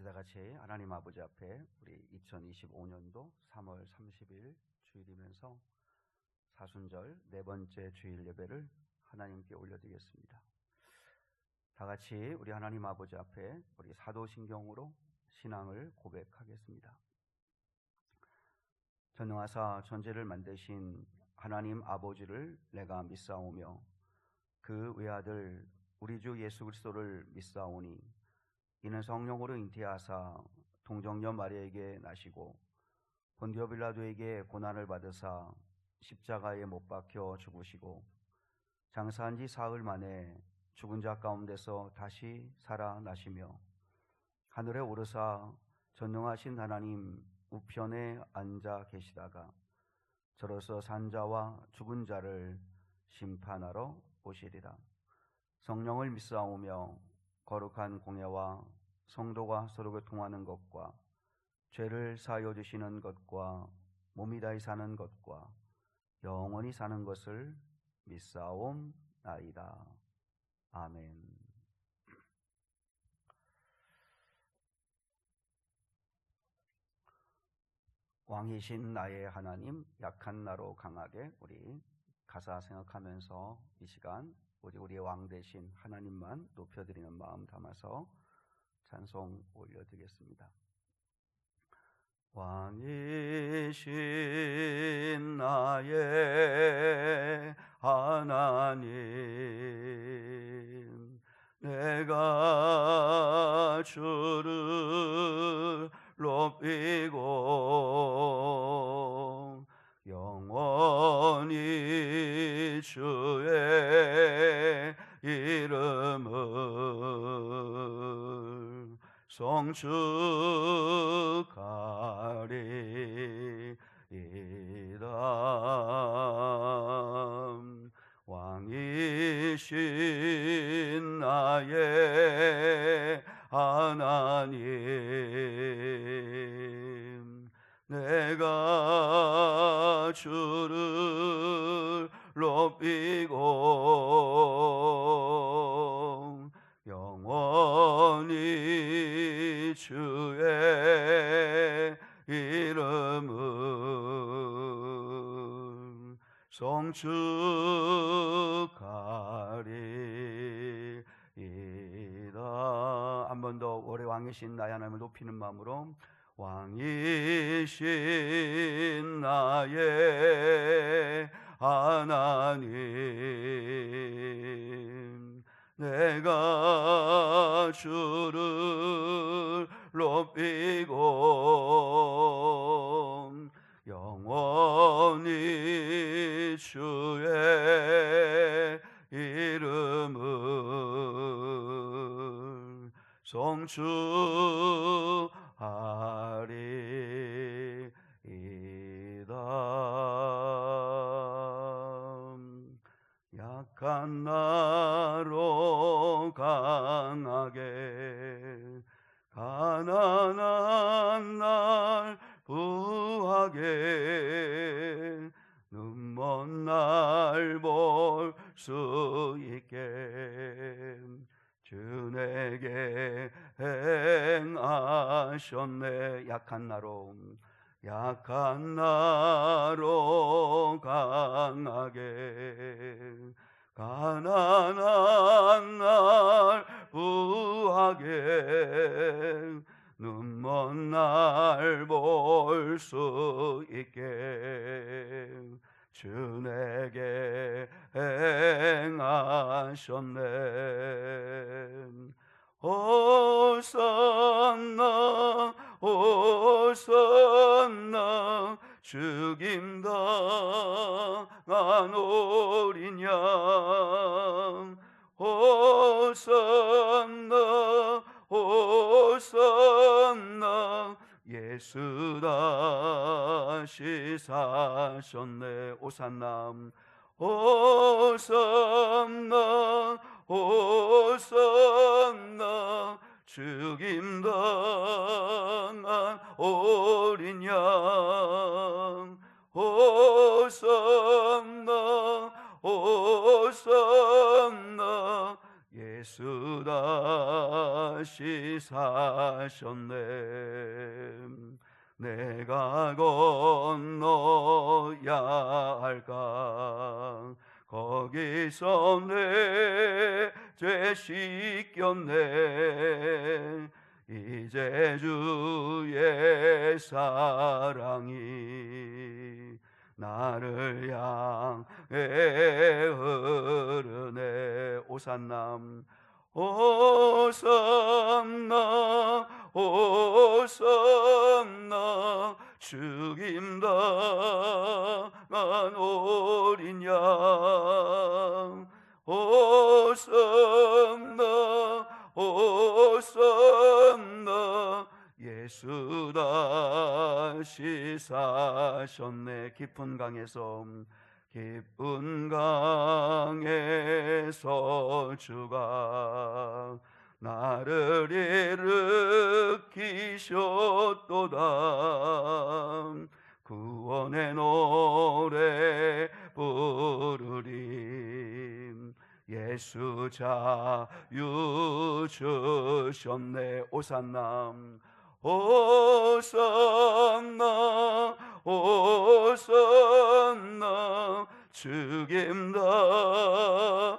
다 같이 하나님 아버지 앞에 우리 2025년도 3월 30일 주일이면서 사순절 네 번째 주일 예배를 하나님께 올려드리겠습니다. 다 같이 우리 하나님 아버지 앞에 우리 사도신경으로 신앙을 고백하겠습니다. 전능하사 천지를 만드신 하나님 아버지를 내가 믿사오며 그 외아들 우리 주 예수 그리스도를 믿사오니 이는 성령으로 잉태하사 동정녀 마리아에게 나시고 본디오 빌라도에게 고난을 받으사 십자가에 못 박혀 죽으시고 장사한 지 사흘 만에 죽은 자 가운데서 다시 살아나시며 하늘에 오르사 전능하신 하나님 우편에 앉아 계시다가 저로서 산 자와 죽은 자를 심판하러 오시리라. 성령을 믿사오며 거룩한 공예와 성도가 서로 교통하는 것과 죄를 사하여 주시는 것과 몸이 다히 사는 것과 영원히 사는 것을 믿사옵나이다. 아멘. 왕이신 나의 하나님, 약한 나로 강하게, 우리 가사 생각하면서 이 시간 오직 우리의 왕 되신 하나님만 높여드리는 마음 담아서 찬송 올려드리겠습니다. 왕이신 나의 하나님, 내가 주를 높이고 영원히 주의 이름을 송축하리이다. 왕이신 나의 하나님, 내가 주를 높이고 영원히 주의 이름을 송축하리이다. 한 번 더 오래 왕이신 나의 하나님을 높이는 마음으로 왕이신 나의 하나님, 내가 주를 높이고 영원히 주의 이름을 송축하리이다. 약한 나로 강하게, 가난한 날 부하게, 눈먼 날 볼 수 있게 주 내게 행하셨네. 약한 나로 강하게, 가난한 날 부하게, 눈먼 날 볼 수 있게 주 내게 행하셨네. 호산나 호산나 죽임당한 어린 양, 호산나 호산나 예수 다시 사셨네. 호산나 호산나 호산나 죽임당한 어린 양, 호산나 호산나 예수 다시 사셨네. 내가 건너야 할까? 거기서 내 죄 씻겼네. 이제 주의 사랑이 나를 향해 흐르네. 오산나 오산나 오산나 죽임 당한 어린 양. 오산나 오산나 예수 다시 사셨네. 깊은 강에서 주가 나를 일으키셨도다. 구원의 노래 부르리. 예수 자유 주셨네. 오산나 오산나 오산나 죽임 당한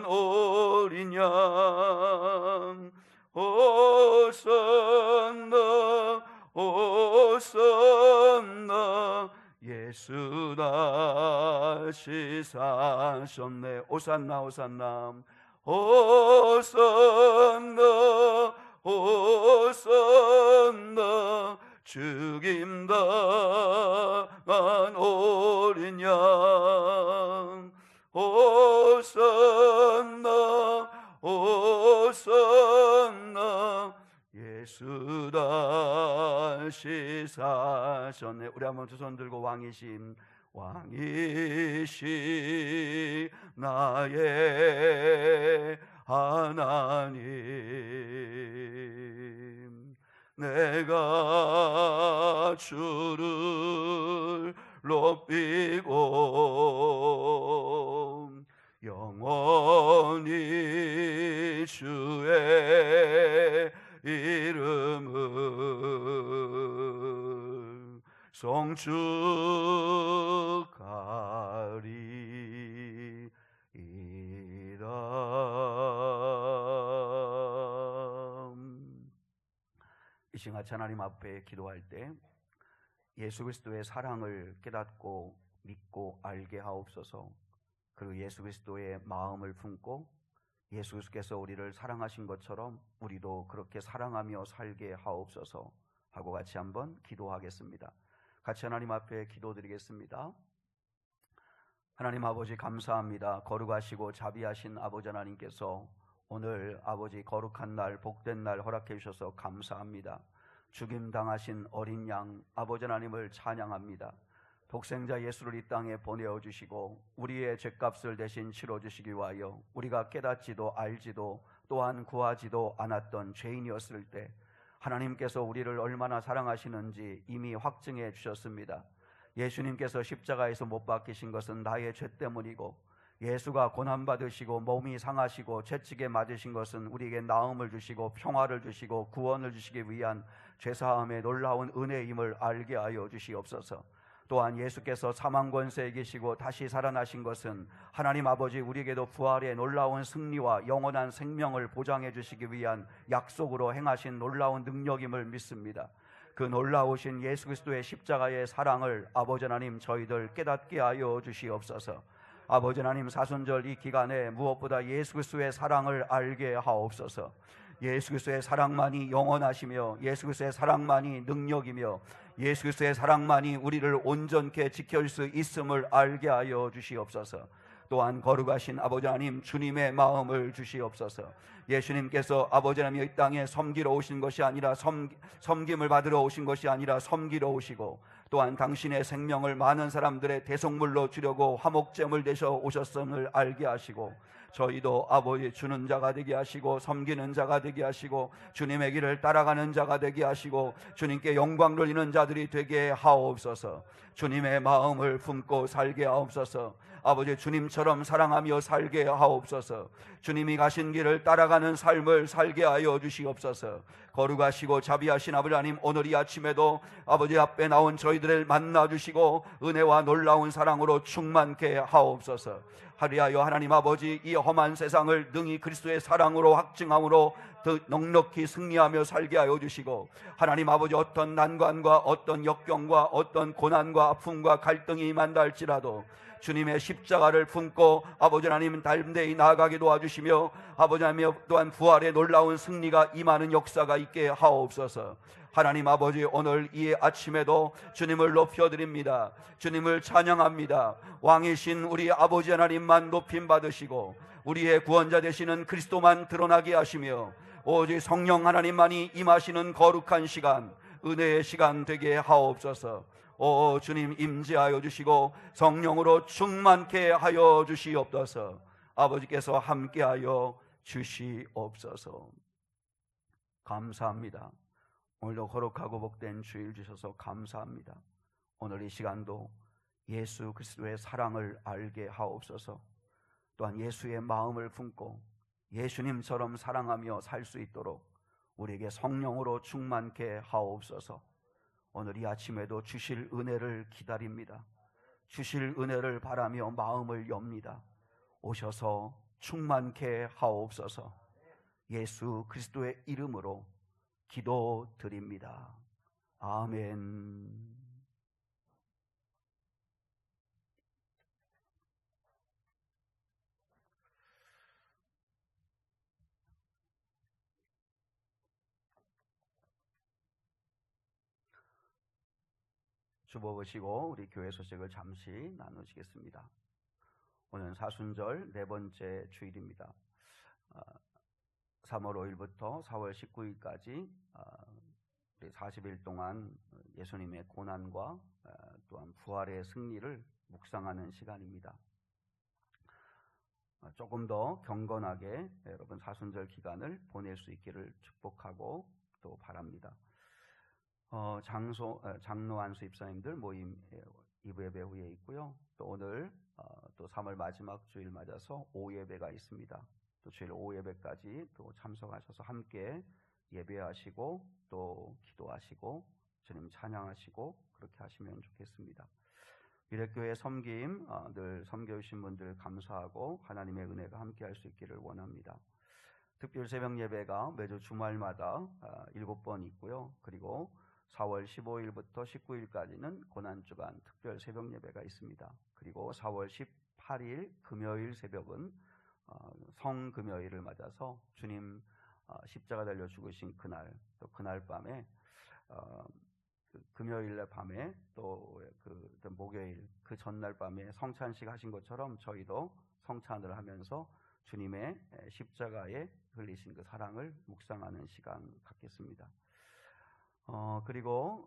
어린 양. 오산나 오산나 예수 다시 사셨네. 오산나 오산나 오산나 오산나 죽임 당한 어린 양. 오산나 오산나 예수 다시 사셨네. 우리 한번 두 손 들고 왕이신 나의 하나님, 내가 주를 높이고 영원히 주의 이름을 송축하리이다. 이 시간 하나님 앞에 기도할 때 예수 그리스도의 사랑을 깨닫고 믿고 알게 하옵소서. 그리고 예수 그리스도의 마음을 품고 예수 그리스도께서 우리를 사랑하신 것처럼 우리도 그렇게 사랑하며 살게 하옵소서 하고 같이 한번 기도하겠습니다. 같이 하나님 앞에 기도드리겠습니다. 하나님 아버지 감사합니다. 거룩하시고 자비하신 아버지 하나님께서 오늘 아버지 거룩한 날 복된 날 허락해 주셔서 감사합니다. 죽임당하신 어린 양 아버지 하나님을 찬양합니다. 독생자 예수를 이 땅에 보내어주시고 우리의 죄값을 대신 치러주시기 위하여 우리가 깨닫지도 알지도 또한 구하지도 않았던 죄인이었을 때 하나님께서 우리를 얼마나 사랑하시는지 이미 확증해 주셨습니다. 예수님께서 십자가에서 못 박히신 것은 나의 죄 때문이고 예수가 고난받으시고 몸이 상하시고 채찍에 맞으신 것은 우리에게 나음을 주시고 평화를 주시고 구원을 주시기 위한 죄사함의 놀라운 은혜임을 알게 하여 주시옵소서. 또한 예수께서 사망 권세에 이기시고 다시 살아나신 것은 하나님 아버지 우리에게도 부활의 놀라운 승리와 영원한 생명을 보장해 주시기 위한 약속으로 행하신 놀라운 능력임을 믿습니다. 그 놀라우신 예수 그리스도의 십자가의 사랑을 아버지 하나님 저희들 깨닫게 하여 주시옵소서. 아버지 하나님 사순절 이 기간에 무엇보다 예수 그리스도의 사랑을 알게 하옵소서. 예수 그리스도의 사랑만이 영원하시며 예수 그리스도의 사랑만이 능력이며 예수 그리스도의 사랑만이 우리를 온전케 지킬 수 있음을 알게 하여 주시옵소서. 또한 거룩하신 아버지 하나님 주님의 마음을 주시옵소서. 예수님께서 아버지 하나님 이 땅에 섬기러 오신 것이 아니라 섬김을 받으러 오신 것이 아니라 섬기러 오시고 또한 당신의 생명을 많은 사람들의 대속물로 주려고 화목제물 되셔 오셨음을 알게 하시고 저희도 아버지 주는 자가 되게 하시고 섬기는 자가 되게 하시고 주님의 길을 따라가는 자가 되게 하시고 주님께 영광 돌리는 자들이 되게 하옵소서. 주님의 마음을 품고 살게 하옵소서. 아버지 주님처럼 사랑하며 살게 하옵소서. 주님이 가신 길을 따라가는 삶을 살게 하여 주시옵소서. 거룩하시고 자비하신 아버지 하나님, 오늘 이 아침에도 아버지 앞에 나온 저희들을 만나주시고 은혜와 놀라운 사랑으로 충만케 하옵소서. 하리하여 하나님 아버지, 이 험한 세상을 능히 그리스도의 사랑으로 확증함으로 더 넉넉히 승리하며 살게 하여 주시고, 하나님 아버지 어떤 난관과 어떤 역경과 어떤 고난과 아픔과 갈등이 임한다 할지라도 주님의 십자가를 품고 아버지 하나님 담대히 나아가게 도와주시며, 아버지 하나님 또한 부활의 놀라운 승리가 임하는 역사가 있게 하옵소서. 하나님 아버지, 오늘 이 아침에도 주님을 높여드립니다. 주님을 찬양합니다. 왕이신 우리 아버지 하나님만 높임 받으시고 우리의 구원자 되시는 그리스도만 드러나게 하시며 오직 성령 하나님만이 임하시는 거룩한 시간, 은혜의 시간 되게 하옵소서. 오 주님, 임재하여 주시고 성령으로 충만케 하여 주시옵소서. 아버지께서 함께하여 주시옵소서. 감사합니다. 오늘도 거룩하고 복된 주일 주셔서 감사합니다. 오늘 이 시간도 예수 그리스도의 사랑을 알게 하옵소서. 또한 예수의 마음을 품고 예수님처럼 사랑하며 살 수 있도록 우리에게 성령으로 충만케 하옵소서. 오늘 이 아침에도 주실 은혜를 기다립니다. 주실 은혜를 바라며 마음을 엽니다. 오셔서 충만케 하옵소서. 예수 그리스도의 이름으로 기도드립니다. 아멘. 주보시고 우리 교회 소식을 잠시 나누시겠습니다. 오늘 사순절 네 번째 주일입니다. 3월 5일부터 4월 19일까지 40일 동안 예수님의 고난과 또한 부활의 승리를 묵상하는 시간입니다. 조금 더 경건하게 여러분 사순절 기간을 보낼 수 있기를 축복하고 또 바랍니다. 장로 안수 입사님들 모임 2부 예배 후에 있고요. 또 오늘 또 3월 마지막 주일 맞아서 오예배가 있습니다. 또 주일 오예배까지 또 참석하셔서 함께 예배하시고 또 기도하시고 주님 찬양하시고 그렇게 하시면 좋겠습니다. 미래교회 섬김 늘 섬겨주신 분들 감사하고 하나님의 은혜가 함께할 수 있기를 원합니다. 특별 새벽 예배가 매주 주말마다 7번 있고요. 그리고 4월 15일부터 19일까지는 고난주간 특별 새벽 예배가 있습니다. 그리고 4월 18일 금요일 새벽은 성금요일을 맞아서 주님 십자가 달려 죽으신 그날, 또 그날 밤에 금요일 밤에 또 목요일 그 전날 밤에 성찬식 하신 것처럼 저희도 성찬을 하면서 주님의 십자가에 흘리신 그 사랑을 묵상하는 시간 갖겠습니다. 그리고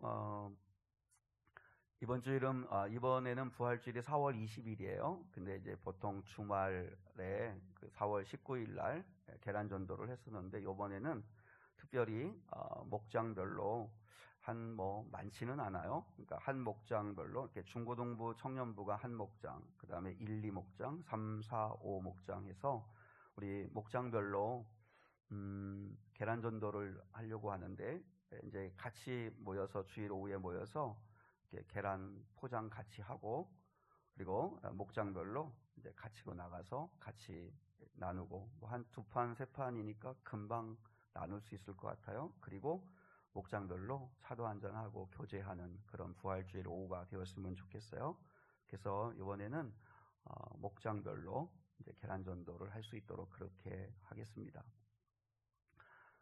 이번 주일은 이번에는 부활주일이 4월 20일이에요. 근데 이제 보통 주말에 그 4월 19일 날 계란 전도를 했었는데 이번에는 특별히 목장별로 많지는 않아요. 그러니까 한 목장별로 이렇게 중고등부 청년부가 한 목장, 그 다음에 1, 2목장, 3, 4, 5목장 해서 우리 목장별로 계란 전도를 하려고 하는데 이제 같이 모여서 주일 오후에 모여서 이렇게 계란 포장 같이 하고 그리고 목장별로 이제 같이 나가서 같이 나누고 뭐 한 2판, 3판이니까 금방 나눌 수 있을 것 같아요. 그리고 목장별로 차도 한잔하고 교제하는 그런 부활주일 오후가 되었으면 좋겠어요. 그래서 이번에는 목장별로 이제 계란 전도를 할 수 있도록 그렇게 하겠습니다.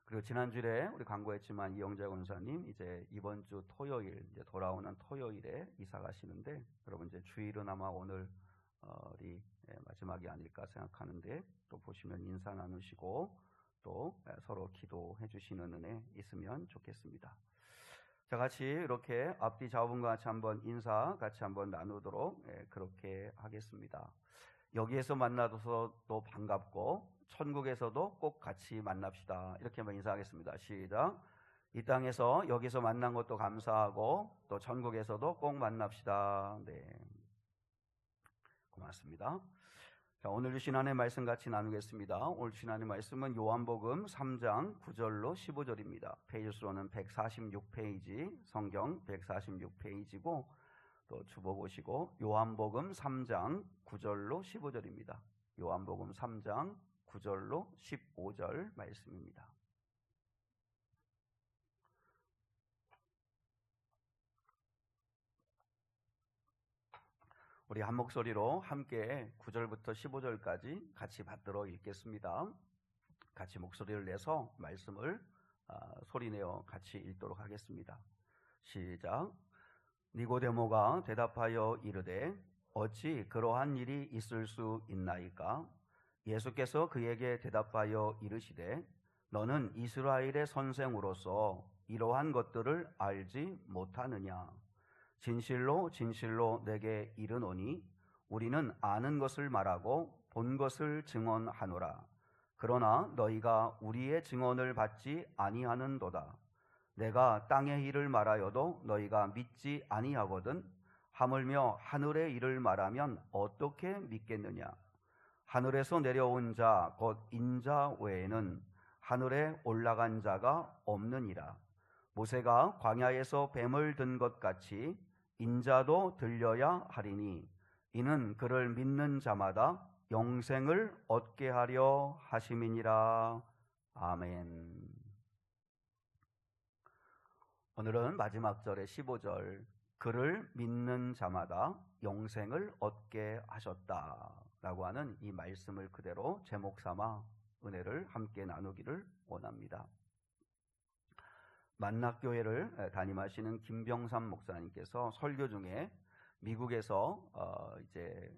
그리고 지난주에 우리 광고했지만 이영재 권사님 이제 이번 주 토요일 이제 돌아오는 토요일에 이사 가시는데 여러분 이제 주일은 아마 오늘이 마지막이 아닐까 생각하는데 또 보시면 인사 나누시고 또 서로 기도해 주시는 은혜 있으면 좋겠습니다. 자, 같이 이렇게 앞뒤 좌우분과 같이 한번 인사 같이 한번 나누도록 그렇게 하겠습니다. 여기에서 만나서 또 반갑고 천국에서도 꼭 같이 만납시다. 이렇게 한번 인사하겠습니다. 시작. 이 땅에서 여기서 만난 것도 감사하고 또 천국에서도 꼭 만납시다. 네, 고맙습니다. 고맙습니다. 자, 오늘 주신 하나님의 말씀 같이 나누겠습니다. 오늘 주신 하나님의 말씀은 요한복음 3장 9절로 15절입니다. 페이지 수로는 146페이지, 성경 146페이지고 또 주보 보시고 요한복음 3장 9절로 15절입니다. 요한복음 3장 9절로 15절 말씀입니다. 우리 한 목소리로 함께 9절부터 15절까지 같이 받들어 읽겠습니다. 같이 목소리를 내서 말씀을 소리내어 같이 읽도록 하겠습니다. 시작. 니고데모가 대답하여 이르되 어찌 그러한 일이 있을 수 있나이까? 예수께서 그에게 대답하여 이르시되 너는 이스라엘의 선생으로서 이러한 것들을 알지 못하느냐? 진실로 진실로 내게 이르노니 우리는 아는 것을 말하고 본 것을 증언하노라. 그러나 너희가 우리의 증언을 받지 아니하는도다. 내가 땅의 일을 말하여도 너희가 믿지 아니하거든. 하물며 하늘의 일을 말하면 어떻게 믿겠느냐? 하늘에서 내려온 자 곧 인자 외에는 하늘에 올라간 자가 없느니라. 모세가 광야에서 뱀을 든 것 같이 인자도 들려야 하리니 이는 그를 믿는 자마다 영생을 얻게 하려 하심이니라. 아멘. 오늘은 마지막 절의 15절, 그를 믿는 자마다 영생을 얻게 하셨다라고 하는 이 말씀을 그대로 제목 삼아 은혜를 함께 나누기를 원합니다. 만락교회를 담임하시는 김병삼 목사님께서 설교 중에 미국에서 이제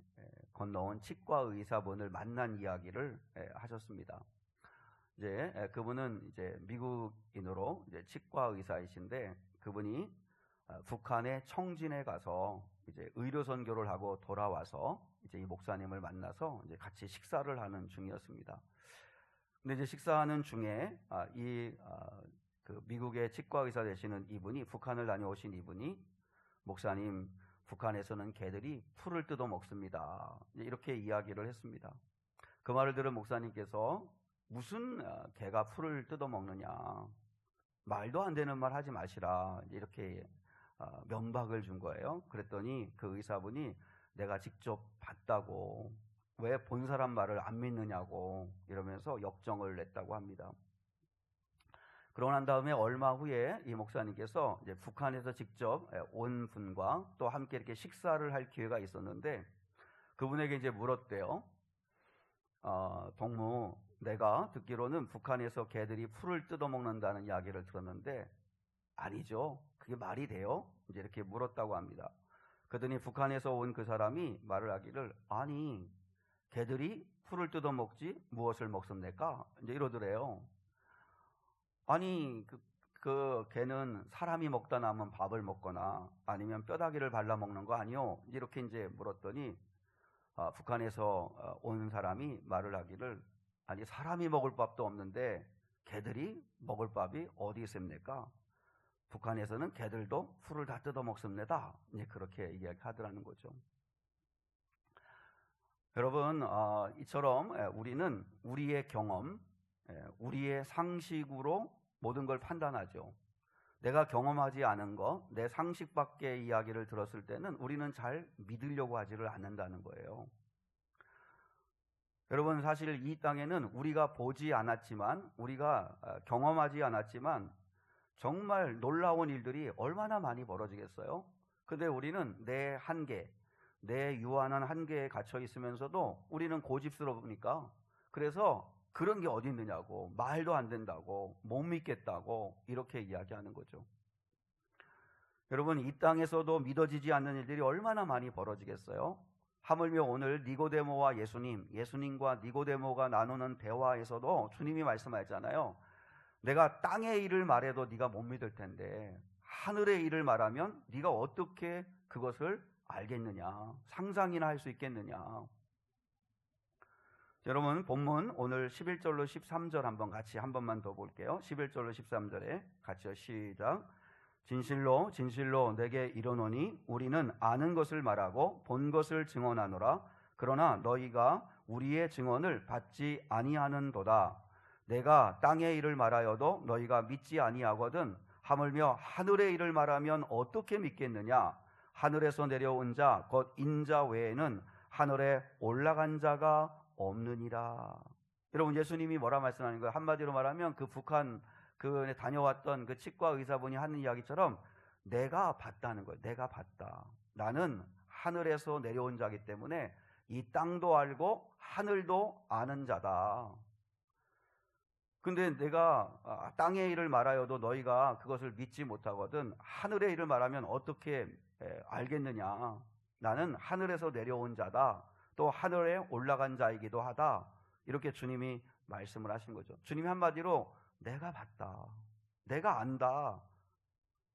건너온 치과 의사분을 만난 이야기를 하셨습니다. 이제 그분은 이제 미국인으로 이제 치과 의사이신데 그분이 북한의 청진에 가서 이제 의료 선교를 하고 돌아와서 이제 이 목사님을 만나서 이제 같이 식사를 하는 중이었습니다. 근데 이제 식사하는 중에 그 미국의 치과 의사 되시는 이분이, 북한을 다녀오신 이분이, 목사님, 북한에서는 개들이 풀을 뜯어 먹습니다. 이렇게 이야기를 했습니다. 그 말을 들은 목사님께서 무슨 개가 풀을 뜯어 먹느냐, 말도 안 되는 말 하지 마시라, 이렇게 면박을 준 거예요. 그랬더니 그 의사분이 내가 직접 봤다고, 왜 본 사람 말을 안 믿느냐고 이러면서 역정을 냈다고 합니다. 그러고 난 다음에 얼마 후에 이 목사님께서 이제 북한에서 직접 온 분과 또 함께 이렇게 식사를 할 기회가 있었는데 그분에게 이제 물었대요. 동무, 내가 듣기로는 북한에서 개들이 풀을 뜯어먹는다는 이야기를 들었는데 아니죠? 그게 말이 돼요? 이제 이렇게 물었다고 합니다. 그러더니 북한에서 온 그 사람이 말을 하기를, 아니, 개들이 풀을 뜯어먹지 무엇을 먹습니까? 이제 이러더래요. 아니, 그 개는 사람이 먹다 남은 밥을 먹거나 아니면 뼈다귀를 발라 먹는 거 아니요? 이렇게 이제 물었더니 북한에서 온 사람이 말을 하기를, 아니, 사람이 먹을 밥도 없는데 개들이 먹을 밥이 어디 있습니까? 북한에서는 개들도 풀을 다 뜯어 먹습니다. 이제 그렇게 이야기하더라는 거죠. 여러분, 이처럼 우리는 우리의 경험, 우리의 상식으로 모든 걸 판단하죠. 내가 경험하지 않은 거, 내 상식 밖의 이야기를 들었을 때는 우리는 잘 믿으려고 하지를 않는다는 거예요. 여러분, 사실 이 땅에는 우리가 보지 않았지만, 우리가 경험하지 않았지만 정말 놀라운 일들이 얼마나 많이 벌어지겠어요? 근데 우리는 내 한계, 내 유한한 한계에 갇혀 있으면서도 우리는 고집스러우니까, 그래서 그런 게 어디 있느냐고, 말도 안 된다고, 못 믿겠다고 이렇게 이야기하는 거죠. 여러분, 이 땅에서도 믿어지지 않는 일들이 얼마나 많이 벌어지겠어요? 하물며 오늘 니고데모와 예수님과 니고데모가 나누는 대화에서도 주님이 말씀하셨잖아요. 내가 땅의 일을 말해도 네가 못 믿을 텐데 하늘의 일을 말하면 네가 어떻게 그것을 알겠느냐, 상상이나 할 수 있겠느냐. 여러분, 본문 오늘 11절로 13절 한번 같이 한 번만 더 볼게요. 11절로 13절에 같이요. 시작. 진실로 진실로 내게 이르노니 우리는 아는 것을 말하고 본 것을 증언하노라. 그러나 너희가 우리의 증언을 받지 아니하는도다. 내가 땅의 일을 말하여도 너희가 믿지 아니하거든 하물며 하늘의 일을 말하면 어떻게 믿겠느냐. 하늘에서 내려온 자 곧 인자 외에는 하늘에 올라간 자가 없느니라. 여러분, 예수님이 뭐라 말씀하는 거예요? 한마디로 말하면 그 북한 다녀왔던 그 치과 의사분이 하는 이야기처럼 내가 봤다는 거예요. 내가 봤다. 나는 하늘에서 내려온 자기 때문에 이 땅도 알고 하늘도 아는 자다. 근데 내가 땅의 일을 말하여도 너희가 그것을 믿지 못하거든 하늘의 일을 말하면 어떻게 알겠느냐. 나는 하늘에서 내려온 자다. 또 하늘에 올라간 자이기도 하다. 이렇게 주님이 말씀을 하신 거죠. 주님이 한마디로 내가 봤다. 내가 안다.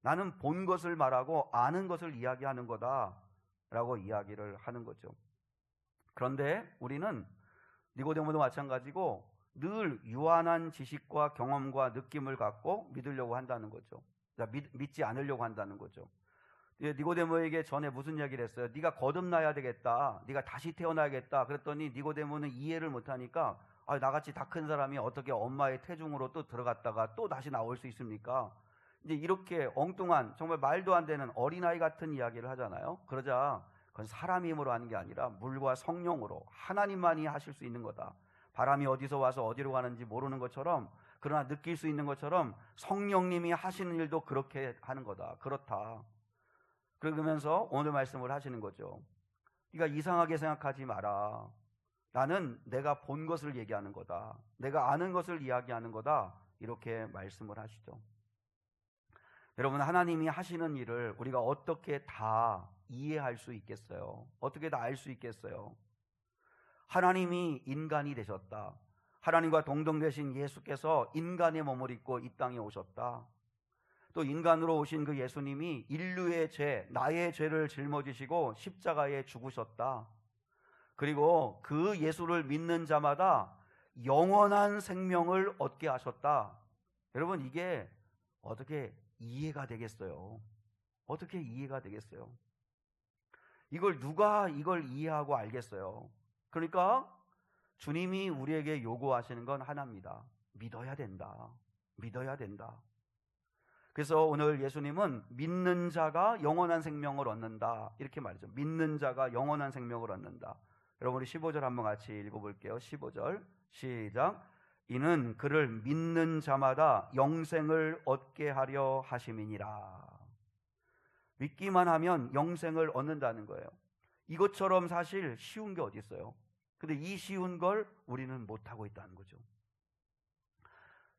나는 본 것을 말하고 아는 것을 이야기하는 거다. 라고 이야기를 하는 거죠. 그런데 우리는 니고데모도 마찬가지고 늘 유한한 지식과 경험과 느낌을 갖고 믿으려고 한다는 거죠. 믿지 않으려고 한다는 거죠. 니고데모에게 전에 무슨 이야기를 했어요? 네가 거듭나야 되겠다. 네가 다시 태어나야겠다. 그랬더니 니고데모는 이해를 못하니까 나같이 다 큰 사람이 어떻게 엄마의 태중으로 또 들어갔다가 또 다시 나올 수 있습니까? 이제 이렇게 엉뚱한 정말 말도 안 되는 어린아이 같은 이야기를 하잖아요. 그러자 그건 사람의 힘으로 하는 게 아니라 물과 성령으로 하나님만이 하실 수 있는 거다. 바람이 어디서 와서 어디로 가는지 모르는 것처럼, 그러나 느낄 수 있는 것처럼 성령님이 하시는 일도 그렇게 하는 거다. 그렇다. 그러면서 오늘 말씀을 하시는 거죠. 네가 이상하게 생각하지 마라. 나는 내가 본 것을 얘기하는 거다. 내가 아는 것을 이야기하는 거다. 이렇게 말씀을 하시죠. 여러분, 하나님이 하시는 일을 우리가 어떻게 다 이해할 수 있겠어요? 어떻게 다 알 수 있겠어요? 하나님이 인간이 되셨다. 하나님과 동등되신 예수께서 인간의 몸을 입고 이 땅에 오셨다. 또 인간으로 오신 그 예수님이 인류의 죄, 나의 죄를 짊어지시고 십자가에 죽으셨다. 그리고 그 예수를 믿는 자마다 영원한 생명을 얻게 하셨다. 여러분, 이게 어떻게 이해가 되겠어요? 어떻게 이해가 되겠어요? 누가 이걸 이해하고 알겠어요? 그러니까 주님이 우리에게 요구하시는 건 하나입니다. 믿어야 된다. 믿어야 된다. 그래서 오늘 예수님은 믿는 자가 영원한 생명을 얻는다. 이렇게 말이죠. 믿는 자가 영원한 생명을 얻는다. 여러분, 우리 15절 한번 같이 읽어볼게요. 15절 시작. 이는 그를 믿는 자마다 영생을 얻게 하려 하심이니라. 믿기만 하면 영생을 얻는다는 거예요. 이것처럼 사실 쉬운 게 어디 있어요? 근데 이 쉬운 걸 우리는 못하고 있다는 거죠.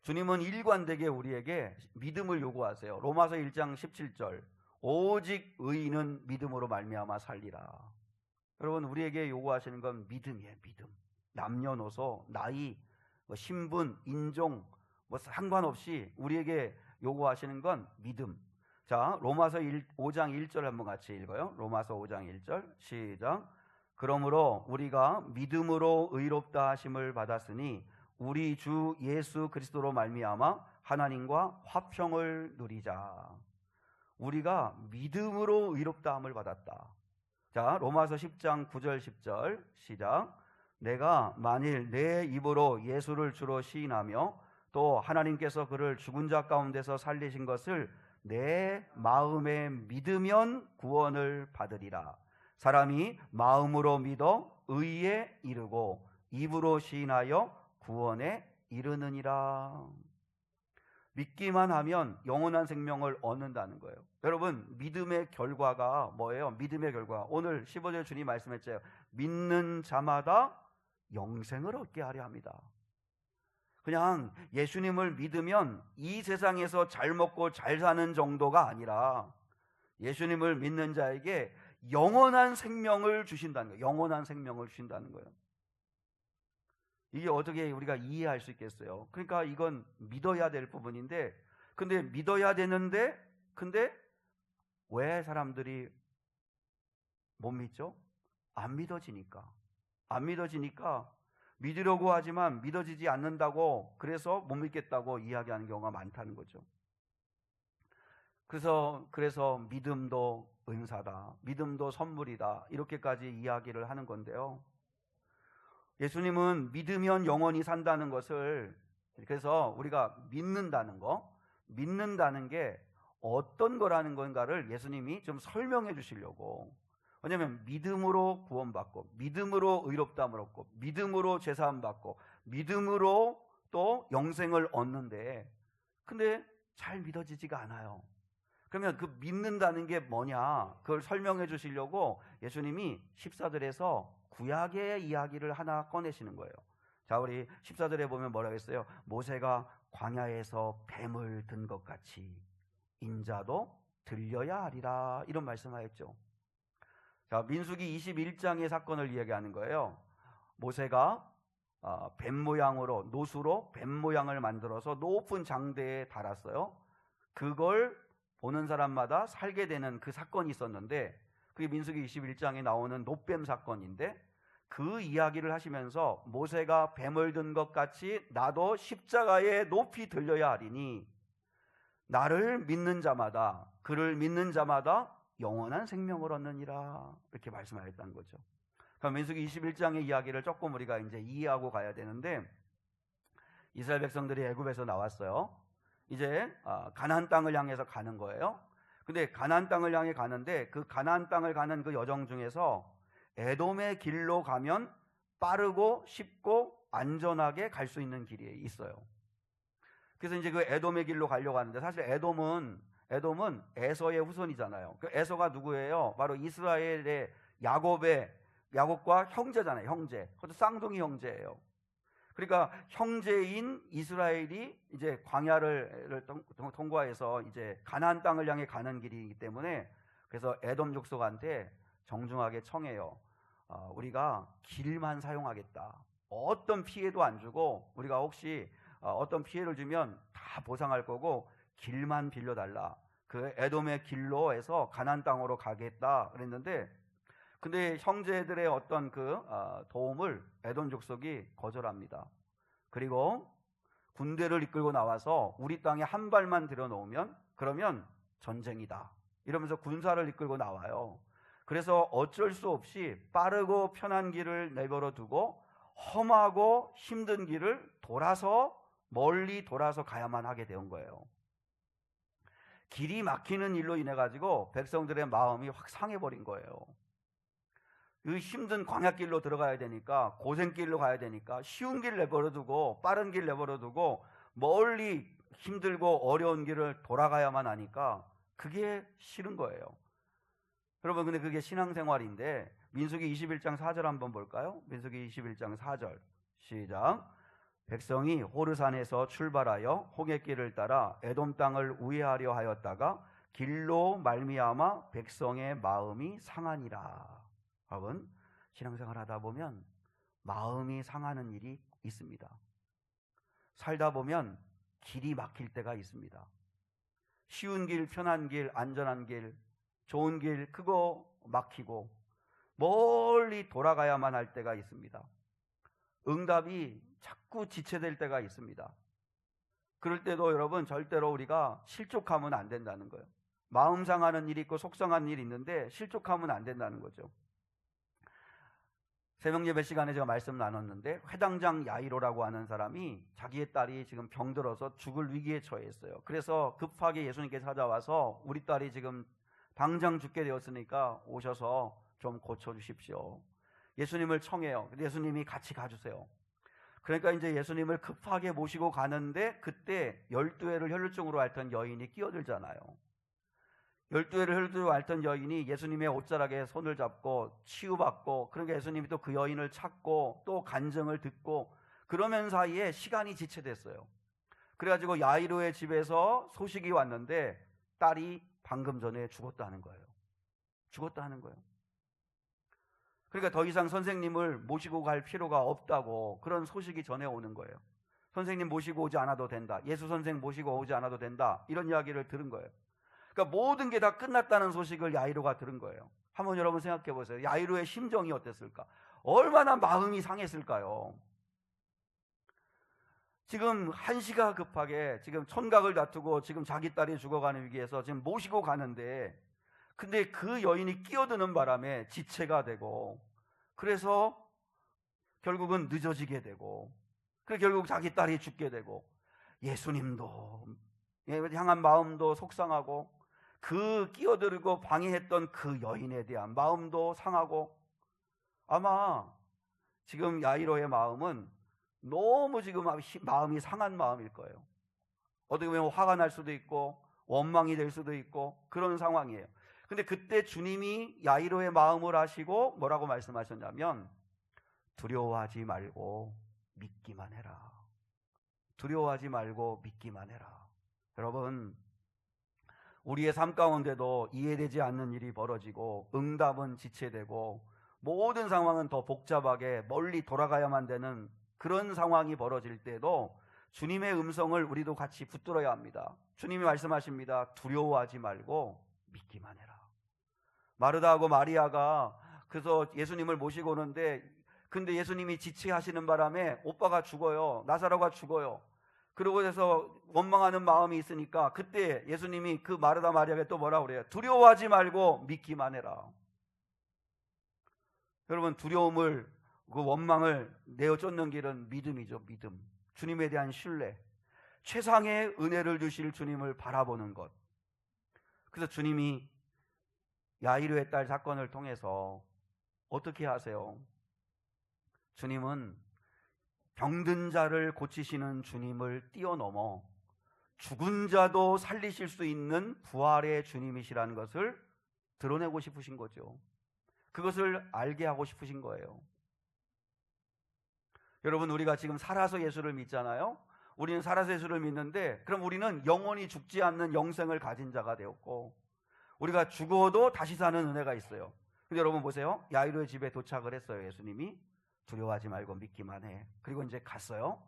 주님은 일관되게 우리에게 믿음을 요구하세요. 로마서 1장 17절 오직 의인은 믿음으로 말미암아 살리라. 여러분, 우리에게 요구하시는 건 믿음이에요. 믿음. 남녀노소, 나이, 신분, 인종 상관없이 우리에게 요구하시는 건 믿음. 자, 로마서 5장 1절 한번 같이 읽어요. 로마서 5장 1절 시작. 그러므로 우리가 믿음으로 의롭다 하심을 받았으니 우리 주 예수 그리스도로 말미암아 하나님과 화평을 누리자. 우리가 믿음으로 의롭다 함을 받았다. 자, 로마서 10장 9절 10절 시작. 내가 만일 내 입으로 예수를 주로 시인하며 또 하나님께서 그를 죽은 자 가운데서 살리신 것을 내 마음에 믿으면 구원을 받으리라. 사람이 마음으로 믿어 의에 이르고 입으로 시인하여 구원에 이르느니라. 믿기만 하면 영원한 생명을 얻는다는 거예요. 여러분, 믿음의 결과가 뭐예요? 믿음의 결과. 오늘 15절 주님 말씀했죠. 믿는 자마다 영생을 얻게 하려 합니다. 그냥 예수님을 믿으면 이 세상에서 잘 먹고 잘 사는 정도가 아니라 예수님을 믿는 자에게 영원한 생명을 주신다는 거예요. 영원한 생명을 주신다는 거예요. 이게 어떻게 우리가 이해할 수 있겠어요? 그러니까 이건 믿어야 될 부분인데, 근데 믿어야 되는데, 근데 왜 사람들이 못 믿죠? 안 믿어지니까. 안 믿어지니까 믿으려고 하지만 믿어지지 않는다고, 그래서 못 믿겠다고 이야기하는 경우가 많다는 거죠. 그래서 믿음도 은사다, 믿음도 선물이다, 이렇게까지 이야기를 하는 건데요. 예수님은 믿으면 영원히 산다는 것을, 그래서 우리가 믿는다는 게 어떤 거라는 건가를 예수님이 좀 설명해 주시려고. 왜냐하면 믿음으로 구원받고, 믿음으로 의롭다함을 얻고, 믿음으로 죄사함 받고, 믿음으로 또 영생을 얻는데, 근데 잘 믿어지지가 않아요. 그러면 그 믿는다는 게 뭐냐, 그걸 설명해 주시려고 예수님이 14절에서 구약의 이야기를 하나 꺼내시는 거예요. 자, 우리 14절에 보면 뭐라고 했어요? 모세가 광야에서 뱀을 든 것 같이 인자도 들려야 하리라, 이런 말씀하였죠. 자, 민수기 21장의 사건을 이야기하는 거예요. 모세가 뱀 모양으로, 노수로 뱀 모양을 만들어서 높은 장대에 달았어요. 그걸 보는 사람마다 살게 되는 그 사건이 있었는데, 그게 민수기 21장에 나오는 노뱀 사건인데, 그 이야기를 하시면서 모세가 뱀을 든 것 같이 나도 십자가에 높이 들려야 하리니 나를 믿는 자마다, 그를 믿는 자마다 영원한 생명을 얻느니라, 이렇게 말씀하셨다는 거죠. 그럼 민수기 21장의 이야기를 조금 우리가 이제 이해하고 가야 되는데, 이스라엘 백성들이 애굽에서 나왔어요. 이제 가나안 땅을 향해서 가는 거예요. 근데 가나안 땅을 향해 가는데, 그 가나안 땅을 가는 그 여정 중에서 에돔의 길로 가면 빠르고 쉽고 안전하게 갈 수 있는 길이 있어요. 그래서 이제 그 에돔의 길로 가려고 하는데, 사실 에돔은 에서의 후손이잖아요. 그 에서가 누구예요? 바로 이스라엘의 야곱과 형제잖아요. 형제. 그것도 쌍둥이 형제예요. 그러니까 형제인 이스라엘이 이제 광야를 통과해서 이제 가나안 땅을 향해 가는 길이기 때문에, 그래서 에돔 족속한테 정중하게 청해요. 우리가 길만 사용하겠다. 어떤 피해도 안 주고, 우리가 혹시 어떤 피해를 주면 다 보상할 거고 길만 빌려달라. 그 에돔의 길로 해서 가나안 땅으로 가겠다 그랬는데, 근데 형제들의 어떤 그 도움을 에돔 족속이 거절합니다. 그리고 군대를 이끌고 나와서 우리 땅에 한 발만 들여놓으면 그러면 전쟁이다, 이러면서 군사를 이끌고 나와요. 그래서 어쩔 수 없이 빠르고 편한 길을 내버려 두고 험하고 힘든 길을 멀리 돌아서 가야만 하게 된 거예요. 길이 막히는 일로 인해 가지고 백성들의 마음이 확 상해버린 거예요. 그 힘든 광야길로 들어가야 되니까, 고생길로 가야 되니까 쉬운 길 내버려두고, 빠른 길 내버려두고 멀리 힘들고 어려운 길을 돌아가야만 하니까 그게 싫은 거예요. 여러분, 근데 그게 신앙생활인데, 민수기 21장 4절 한번 볼까요? 민수기 21장 4절 시작. 백성이 호르산에서 출발하여 홍해길을 따라 에돔 땅을 우회하려 하였다가 길로 말미암아 백성의 마음이 상하니라. 여러분, 신앙생활 하다 보면 마음이 상하는 일이 있습니다. 살다 보면 길이 막힐 때가 있습니다. 쉬운 길, 편한 길, 안전한 길, 좋은 길, 그거 막히고 멀리 돌아가야만 할 때가 있습니다. 응답이 자꾸 지체될 때가 있습니다. 그럴 때도 여러분, 절대로 우리가 실족하면 안 된다는 거예요. 마음 상하는 일이 있고 속상한 일이 있는데 실족하면 안 된다는 거죠. 새벽예배 시간에 제가 말씀 나눴는데, 회당장 야이로라고 하는 사람이 자기의 딸이 지금 병들어서 죽을 위기에 처해 있어요. 그래서 급하게 예수님께 찾아와서 우리 딸이 지금 당장 죽게 되었으니까 오셔서 좀 고쳐주십시오. 예수님을 청해요. 근데 예수님이 같이 가주세요. 그러니까 이제 예수님을 급하게 모시고 가는데, 그때 12회를 혈루증으로 앓던 여인이 끼어들잖아요. 12회를 혈루증으로 앓던 여인이 예수님의 옷자락에 손을 잡고 치유받고, 그러니까 예수님이 또 그 여인을 찾고 또 간증을 듣고, 그러면 사이에 시간이 지체됐어요. 그래가지고 야이로의 집에서 소식이 왔는데 딸이 방금 전에 죽었다는 거예요. 죽었다는 거예요. 그러니까 더 이상 선생님을 모시고 갈 필요가 없다고 그런 소식이 전해오는 거예요. 선생님 모시고 오지 않아도 된다. 예수 선생 모시고 오지 않아도 된다. 이런 이야기를 들은 거예요. 그러니까 모든 게 다 끝났다는 소식을 야이로가 들은 거예요. 한번 여러분 생각해 보세요. 야이로의 심정이 어땠을까? 얼마나 마음이 상했을까요? 지금 한시가 급하게 지금 촌각을 다투고 지금 자기 딸이 죽어가는 위기에서 지금 모시고 가는데, 근데 그 여인이 끼어드는 바람에 지체가 되고, 그래서 결국은 늦어지게 되고, 결국 자기 딸이 죽게 되고, 예수님도 향한 마음도 속상하고, 그 끼어들고 방해했던 그 여인에 대한 마음도 상하고, 아마 지금 야이로의 마음은 너무 지금 마음이 상한 마음일 거예요. 어떻게 보면 화가 날 수도 있고 원망이 될 수도 있고 그런 상황이에요. 근데 그때 주님이 야이로의 마음을 아시고 뭐라고 말씀하셨냐면, 두려워하지 말고 믿기만 해라. 두려워하지 말고 믿기만 해라. 여러분, 우리의 삶 가운데도 이해되지 않는 일이 벌어지고 응답은 지체되고 모든 상황은 더 복잡하게 멀리 돌아가야만 되는 그런 상황이 벌어질 때도 주님의 음성을 우리도 같이 붙들어야 합니다. 주님이 말씀하십니다. 두려워하지 말고 믿기만 해라. 마르다하고 마리아가 그래서 예수님을 모시고 오는데, 근데 예수님이 지체하시는 바람에 오빠가 죽어요. 나사로가 죽어요. 그러고 해서 원망하는 마음이 있으니까 그때 예수님이 그 마르다 마리아에게 또 뭐라고 그래요? 두려워하지 말고 믿기만 해라. 여러분, 두려움을, 그 원망을 내어 쫓는 길은 믿음이죠. 믿음. 주님에 대한 신뢰, 최상의 은혜를 주실 주님을 바라보는 것. 그래서 주님이 야이로의 딸 사건을 통해서 어떻게 하세요? 주님은 병든 자를 고치시는 주님을 뛰어넘어 죽은 자도 살리실 수 있는 부활의 주님이시라는 것을 드러내고 싶으신 거죠. 그것을 알게 하고 싶으신 거예요. 여러분, 우리가 지금 살아서 예수를 믿잖아요. 우리는 살아서 예수를 믿는데, 그럼 우리는 영원히 죽지 않는 영생을 가진 자가 되었고, 우리가 죽어도 다시 사는 은혜가 있어요. 근데 여러분 보세요. 야이로의 집에 도착을 했어요. 예수님이. 두려워하지 말고 믿기만 해. 그리고 이제 갔어요.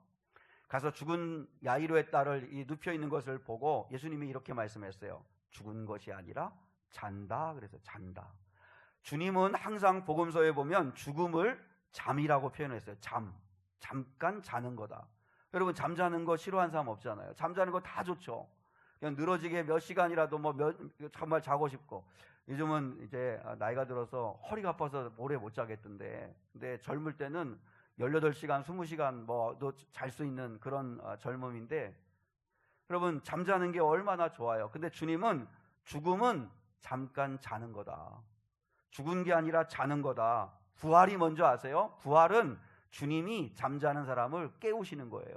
가서 죽은 야이로의 딸을 눕혀 있는 것을 보고 예수님이 이렇게 말씀했어요. 죽은 것이 아니라 잔다. 그래서 잔다. 주님은 항상 복음서에 보면 죽음을 잠이라고 표현했어요. 잠깐 자는 거다. 여러분, 잠자는 거 싫어하는 사람 없잖아요. 잠자는 거 다 좋죠. 그냥 늘어지게 몇 시간이라도 정말 자고 싶고. 요즘은 이제 나이가 들어서 허리가 아파서 오래 못 자겠던데, 근데 젊을 때는 18시간, 20시간 도 잘 수 있는 그런 젊음인데, 여러분, 잠자는 게 얼마나 좋아요. 근데 주님은 죽음은 잠깐 자는 거다. 죽은 게 아니라 자는 거다. 부활이 먼저 아세요? 부활은 주님이 잠자는 사람을 깨우시는 거예요.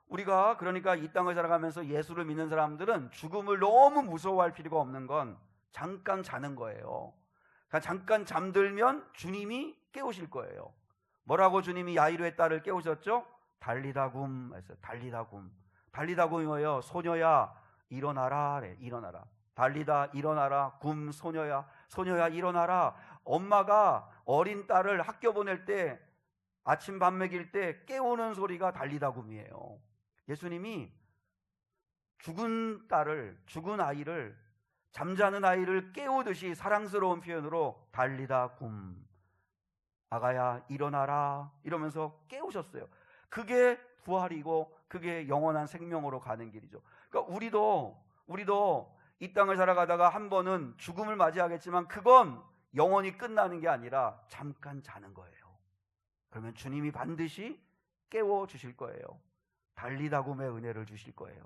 우리가 그러니까 이 땅을 살아가면서 예수를 믿는 사람들은 죽음을 너무 무서워할 필요가 없는 건 잠깐 자는 거예요. 그러니까 잠깐 잠들면 주님이 깨우실 거예요. 뭐라고 주님이 야이로의 딸을 깨우셨죠? 달리다굼 했어요. 달리다굼. 달리다굼이 뭐예요? 소녀야 일어나라. 일어나라. 달리다 일어나라. 굼 소녀야 일어나라. 엄마가 어린 딸을 학교 보낼 때, 아침 밥 먹일 때 깨우는 소리가 달리다굼이에요. 예수님이 죽은 딸을, 죽은 아이를, 잠자는 아이를 깨우듯이 사랑스러운 표현으로 달리다굼, 아가야 일어나라 이러면서 깨우셨어요. 그게 부활이고 그게 영원한 생명으로 가는 길이죠. 그러니까 우리도 이 땅을 살아가다가 한 번은 죽음을 맞이하겠지만 그건 영원히 끝나는 게 아니라 잠깐 자는 거예요. 그러면 주님이 반드시 깨워주실 거예요. 달리다굼의 은혜를 주실 거예요.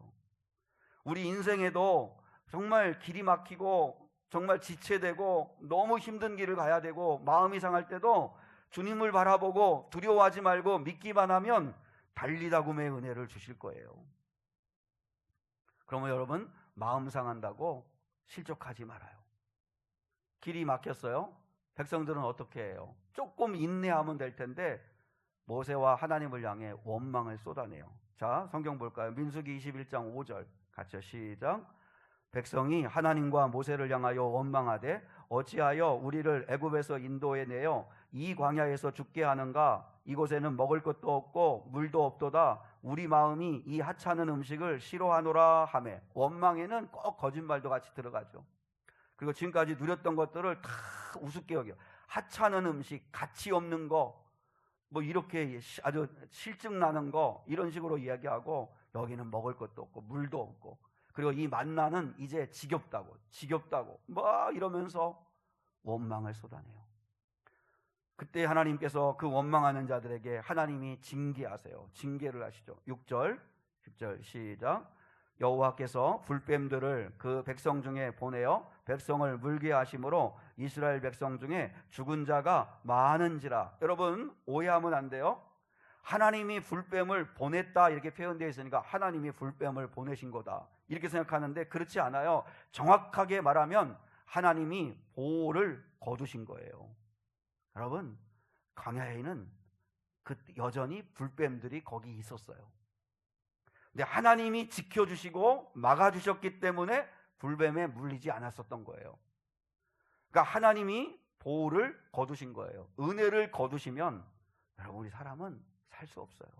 우리 인생에도 정말 길이 막히고 정말 지체되고 너무 힘든 길을 가야 되고 마음이 상할 때도 주님을 바라보고 두려워하지 말고 믿기만 하면 달리다굼의 은혜를 주실 거예요. 그러면 여러분, 마음 상한다고 실족하지 말아요. 길이 막혔어요. 백성들은 어떻게 해요? 조금 인내하면 될 텐데 모세와 하나님을 향해 원망을 쏟아내요. 자, 성경 볼까요? 민수기 21장 5절 같이 시작. 백성이 하나님과 모세를 향하여 원망하되 어찌하여 우리를 애굽에서 인도해 내어 이 광야에서 죽게 하는가? 이곳에는 먹을 것도 없고 물도 없도다. 우리 마음이 이 하찮은 음식을 싫어하노라 하매. 원망에는 꼭 거짓말도 같이 들어가죠. 그리고 지금까지 누렸던 것들을 다 우습게 여겨. 하찮은 음식, 가치 없는 거, 이렇게 아주 실증 나는 거, 이런 식으로 이야기하고, 여기는 먹을 것도 없고 물도 없고, 그리고 이 만나는 이제 지겹다고 이러면서 원망을 쏟아내요. 그때 하나님께서 그 원망하는 자들에게 하나님이 징계하세요. 징계를 하시죠. 6절 시작. 여호와께서 불뱀들을 그 백성 중에 보내어 백성을 물게 하심으로 이스라엘 백성 중에 죽은 자가 많은지라. 여러분, 오해하면 안 돼요. 하나님이 불뱀을 보냈다 이렇게 표현되어 있으니까 하나님이 불뱀을 보내신 거다 이렇게 생각하는데 그렇지 않아요. 정확하게 말하면 하나님이 보호를 거두신 거예요. 여러분, 광야에는 여전히 불뱀들이 거기 있었어요. 근데 하나님이 지켜주시고 막아주셨기 때문에 불뱀에 물리지 않았었던 거예요. 그러니까 하나님이 보호를 거두신 거예요. 은혜를 거두시면 여러분, 우리 사람은 살 수 없어요.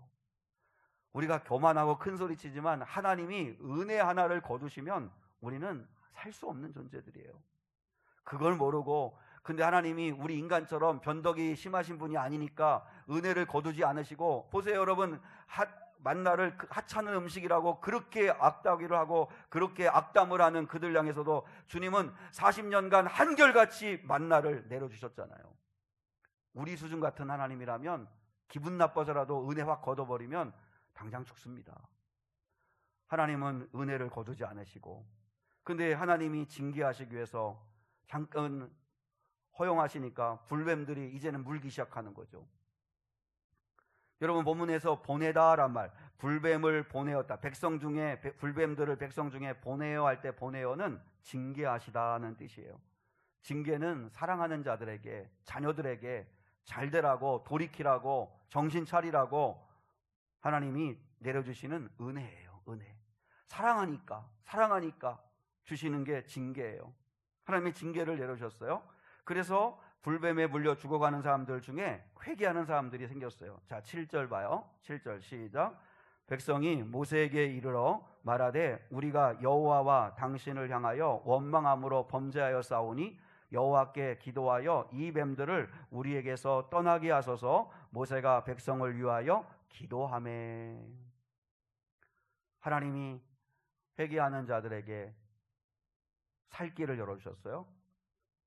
우리가 교만하고 큰 소리 치지만 하나님이 은혜 하나를 거두시면 우리는 살 수 없는 존재들이에요. 그걸 모르고 근데 하나님이 우리 인간처럼 변덕이 심하신 분이 아니니까 은혜를 거두지 않으시고, 보세요 여러분, 만나를 하찮은 음식이라고 그렇게 악다기를 하고 그렇게 악담을 하는 그들 향해서도 주님은 40년간 한결같이 만나를 내려주셨잖아요. 우리 수준 같은 하나님이라면 기분 나빠서라도 은혜 확 걷어버리면 당장 죽습니다. 하나님은 은혜를 거두지 않으시고, 근데 하나님이 징계하시기 위해서 잠깐 허용하시니까 불뱀들이 이제는 물기 시작하는 거죠. 여러분, 본문에서 보내다란 말, 불뱀을 보내었다, 백성 중에 불뱀들을 백성 중에 보내어 할 때 보내어는 징계하시다는 뜻이에요. 징계는 사랑하는 자들에게, 자녀들에게 잘되라고, 돌이키라고, 정신 차리라고 하나님이 내려주시는 은혜예요. 은혜. 사랑하니까 주시는 게 징계예요. 하나님이 징계를 내려주셨어요. 그래서 불뱀에 물려 죽어가는 사람들 중에 회개하는 사람들이 생겼어요. 자, 7절 봐요. 7절 시작. 백성이 모세에게 이르러 말하되 우리가 여호와와 당신을 향하여 원망함으로 범죄하여 싸우니 여호와께 기도하여 이 뱀들을 우리에게서 떠나게 하소서. 모세가 백성을 위하여 기도하매. 하나님이 회개하는 자들에게 살 길을 열어주셨어요.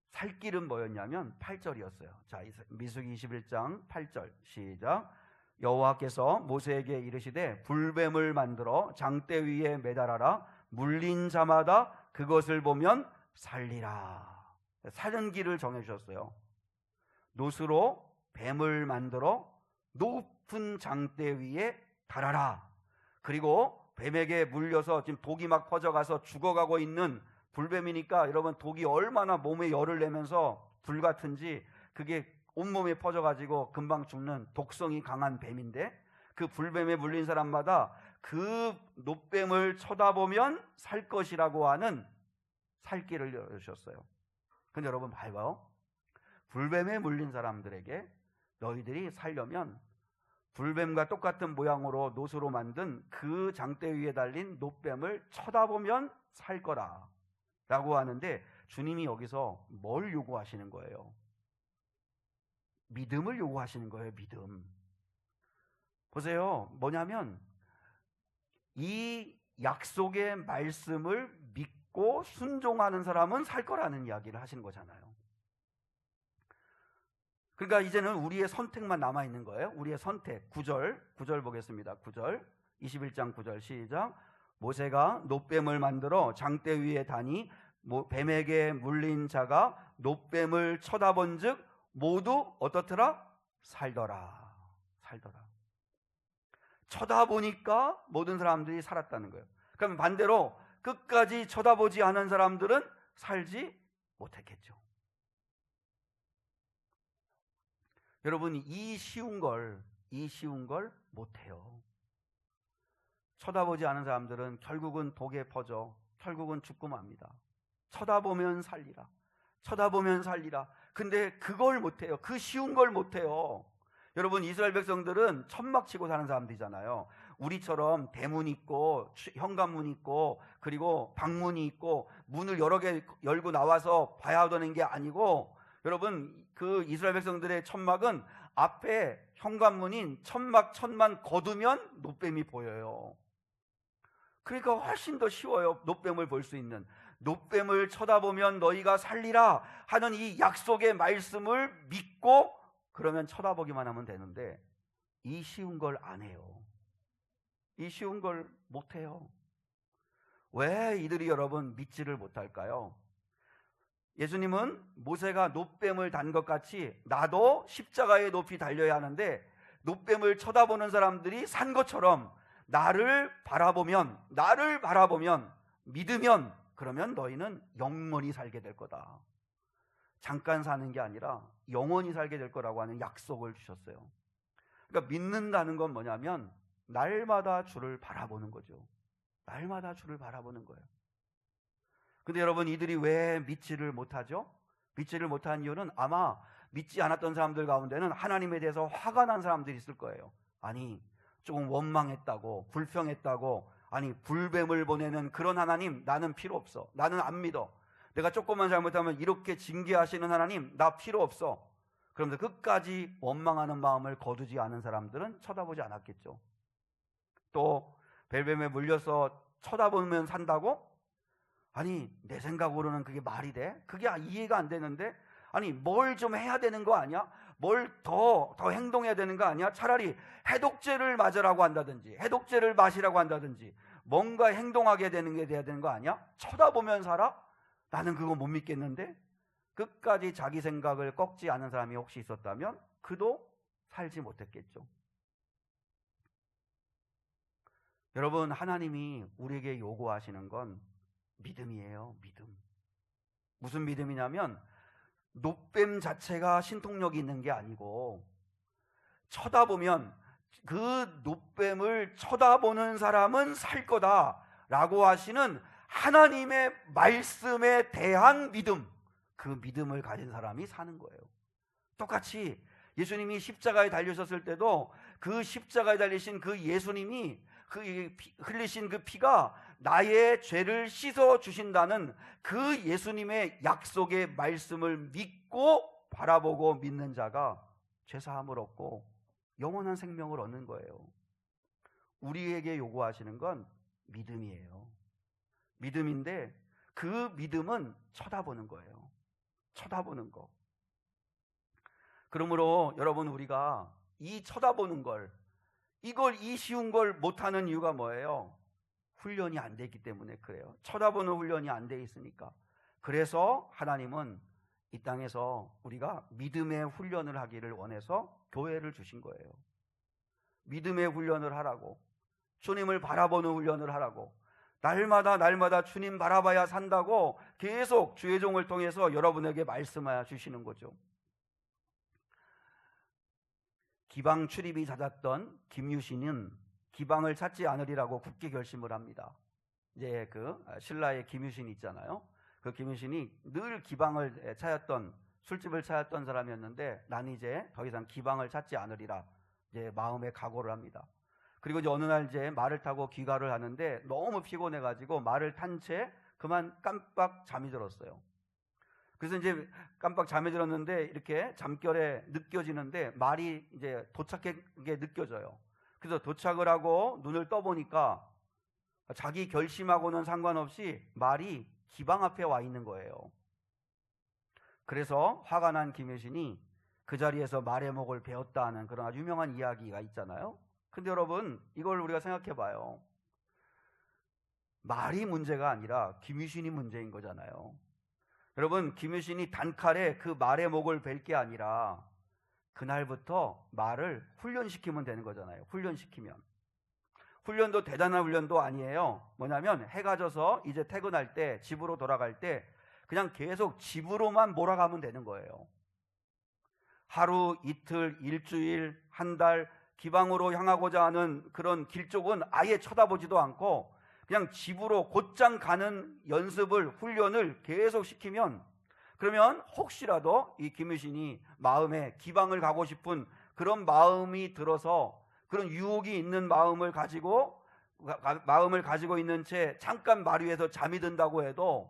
살 길은 뭐였냐면 8절이었어요. 자, 민수기 21장 8절 시작. 여호와께서 모세에게 이르시되 불뱀을 만들어 장대 위에 매달아라. 물린 자마다 그것을 보면 살리라. 사는 길을 정해주셨어요. 노수로 뱀을 만들어 높은 장대 위에 달아라. 그리고 뱀에게 물려서 지금 독이 막 퍼져가서 죽어가고 있는 불뱀이니까 여러분, 독이 얼마나 몸에 열을 내면서 불같은지 그게 온몸에 퍼져가지고 금방 죽는 독성이 강한 뱀인데, 그 불뱀에 물린 사람마다 그 놋뱀을 쳐다보면 살 것이라고 하는 살 길을 열어주셨어요. 근데 여러분 봐요. 불뱀에 물린 사람들에게 너희들이 살려면 불뱀과 똑같은 모양으로 놋으로 만든 그 장대 위에 달린 놋뱀을 쳐다보면 살 거라 라고 하는데, 주님이 여기서 뭘 요구하시는 거예요? 믿음을 요구하시는 거예요. 믿음. 보세요. 뭐냐면 이 약속의 말씀을 믿고 순종하는 사람은 살 거라는 이야기를 하시는 거잖아요. 그러니까 이제는 우리의 선택만 남아있는 거예요. 우리의 선택. 9절 보겠습니다. 9절 21장 9절 시작. 모세가 놋뱀을 만들어 장대 위에 다니 뱀에게 물린 자가 놋뱀을 쳐다본 즉 모두 어떻더라? 살더라. 쳐다보니까 모든 사람들이 살았다는 거예요. 그럼 반대로 끝까지 쳐다보지 않은 사람들은 살지 못했겠죠. 여러분, 이 쉬운 걸 못해요. 쳐다보지 않은 사람들은 결국은 독에 퍼져 결국은 죽고 맙니다. 쳐다보면 살리라. 근데 그걸 못해요. 그 쉬운 걸 못해요. 여러분, 이스라엘 백성들은 천막 치고 사는 사람들이잖아요. 우리처럼 대문 있고 현관문 있고 그리고 방문이 있고 문을 여러 개 열고 나와서 봐야 되는 게 아니고, 여러분, 그 이스라엘 백성들의 천막은 앞에 현관문인 천만 거두면 놋뱀이 보여요. 그러니까 훨씬 더 쉬워요. 놋뱀을 볼 수 있는. 놋뱀을 쳐다보면 너희가 살리라 하는 이 약속의 말씀을 믿고 그러면 쳐다보기만 하면 되는데 이 쉬운 걸 안 해요. 이 쉬운 걸 못해요. 왜 이들이 여러분 믿지를 못할까요? 예수님은 모세가 놋뱀을 단 것 같이 나도 십자가에 높이 달려야 하는데 놋뱀을 쳐다보는 사람들이 산 것처럼 나를 바라보면 믿으면 그러면 너희는 영원히 살게 될 거다. 잠깐 사는 게 아니라 영원히 살게 될 거라고 하는 약속을 주셨어요. 그러니까 믿는다는 건 뭐냐면 날마다 주를 바라보는 거죠. 날마다 주를 바라보는 거예요. 근데 여러분 이들이 왜 믿지를 못하죠? 믿지를 못한 이유는 아마 믿지 않았던 사람들 가운데는 하나님에 대해서 화가 난 사람들이 있을 거예요. 아니 조금 원망했다고 불평했다고 아니 불뱀을 보내는 그런 하나님 나는 필요 없어. 나는 안 믿어. 내가 조금만 잘못하면 이렇게 징계하시는 하나님 나 필요 없어. 그러면서 끝까지 원망하는 마음을 거두지 않은 사람들은 쳐다보지 않았겠죠. 또 벨뱀에 물려서 쳐다보면 산다고? 아니 내 생각으로는 그게 말이 돼? 그게 이해가 안 되는데 아니 뭘 좀 해야 되는 거 아니야? 뭘 더 행동해야 되는 거 아니야? 차라리 해독제를 맞으라고 한다든지 해독제를 마시라고 한다든지 뭔가 행동하게 되는 게 돼야 되는 거 아니야? 쳐다보면 살아? 나는 그거 못 믿겠는데? 끝까지 자기 생각을 꺾지 않은 사람이 혹시 있었다면 그도 살지 못했겠죠. 여러분 하나님이 우리에게 요구하시는 건 믿음이에요. 믿음. 무슨 믿음이냐면 놋뱀 자체가 신통력이 있는 게 아니고 쳐다보면 그 놋뱀을 쳐다보는 사람은 살 거다라고 하시는 하나님의 말씀에 대한 믿음, 그 믿음을 가진 사람이 사는 거예요. 똑같이 예수님이 십자가에 달리셨을 때도 그 십자가에 달리신 그 예수님이 흘리신 그 피가 나의 죄를 씻어 주신다는 그 예수님의 약속의 말씀을 믿고 바라보고 믿는 자가 죄사함을 얻고 영원한 생명을 얻는 거예요. 우리에게 요구하시는 건 믿음이에요. 믿음인데 그 믿음은 쳐다보는 거예요. 쳐다보는 거. 그러므로 여러분 우리가 이 쳐다보는 걸 이 쉬운 걸 못하는 이유가 뭐예요? 훈련이 안 되기 때문에 그래요. 쳐다보는 훈련이 안 돼 있으니까. 그래서 하나님은 이 땅에서 우리가 믿음의 훈련을 하기를 원해서 교회를 주신 거예요. 믿음의 훈련을 하라고, 주님을 바라보는 훈련을 하라고, 날마다 주님 바라봐야 산다고 계속 주의 종을 통해서 여러분에게 말씀하여 주시는 거죠. 기방 출입이 잦았던 김유신은 기방을 찾지 않으리라고 굳게 결심을 합니다. 이제 그 신라의 김유신이 있잖아요. 그 김유신이 늘 기방을 찾았던, 술집을 찾았던 사람이었는데 난 이제 더 이상 기방을 찾지 않으리라 이제 마음에 각오를 합니다. 그리고 이제 어느 날 이제 말을 타고 귀가를 하는데 너무 피곤해가지고 말을 탄 채 그만 깜빡 잠이 들었어요. 그래서 이제 깜빡 잠이 들었는데 이렇게 잠결에 느껴지는데 말이 이제 도착한 게 느껴져요. 그래서 도착을 하고 눈을 떠보니까 자기 결심하고는 상관없이 말이 기방 앞에 와 있는 거예요. 그래서 화가 난 김유신이 그 자리에서 말의 목을 베었다 하는 그런 아주 유명한 이야기가 있잖아요. 근데 여러분 이걸 우리가 생각해 봐요. 말이 문제가 아니라 김유신이 문제인 거잖아요. 여러분 김유신이 단칼에 그 말의 목을 벨 게 아니라 그날부터 말을 훈련시키면 되는 거잖아요. 훈련시키면. 훈련도 대단한 훈련도 아니에요. 뭐냐면 해가 져서 이제 퇴근할 때 집으로 돌아갈 때 그냥 계속 집으로만 몰아가면 되는 거예요. 하루, 이틀, 일주일, 한 달 기방으로 향하고자 하는 그런 길 쪽은 아예 쳐다보지도 않고 그냥 집으로 곧장 가는 연습을, 훈련을 계속 시키면 그러면 혹시라도 이 김유신이 마음에 기방을 가고 싶은 그런 마음이 들어서 그런 유혹이 있는 마음을 가지고 있는 채 잠깐 말 위에서 잠이 든다고 해도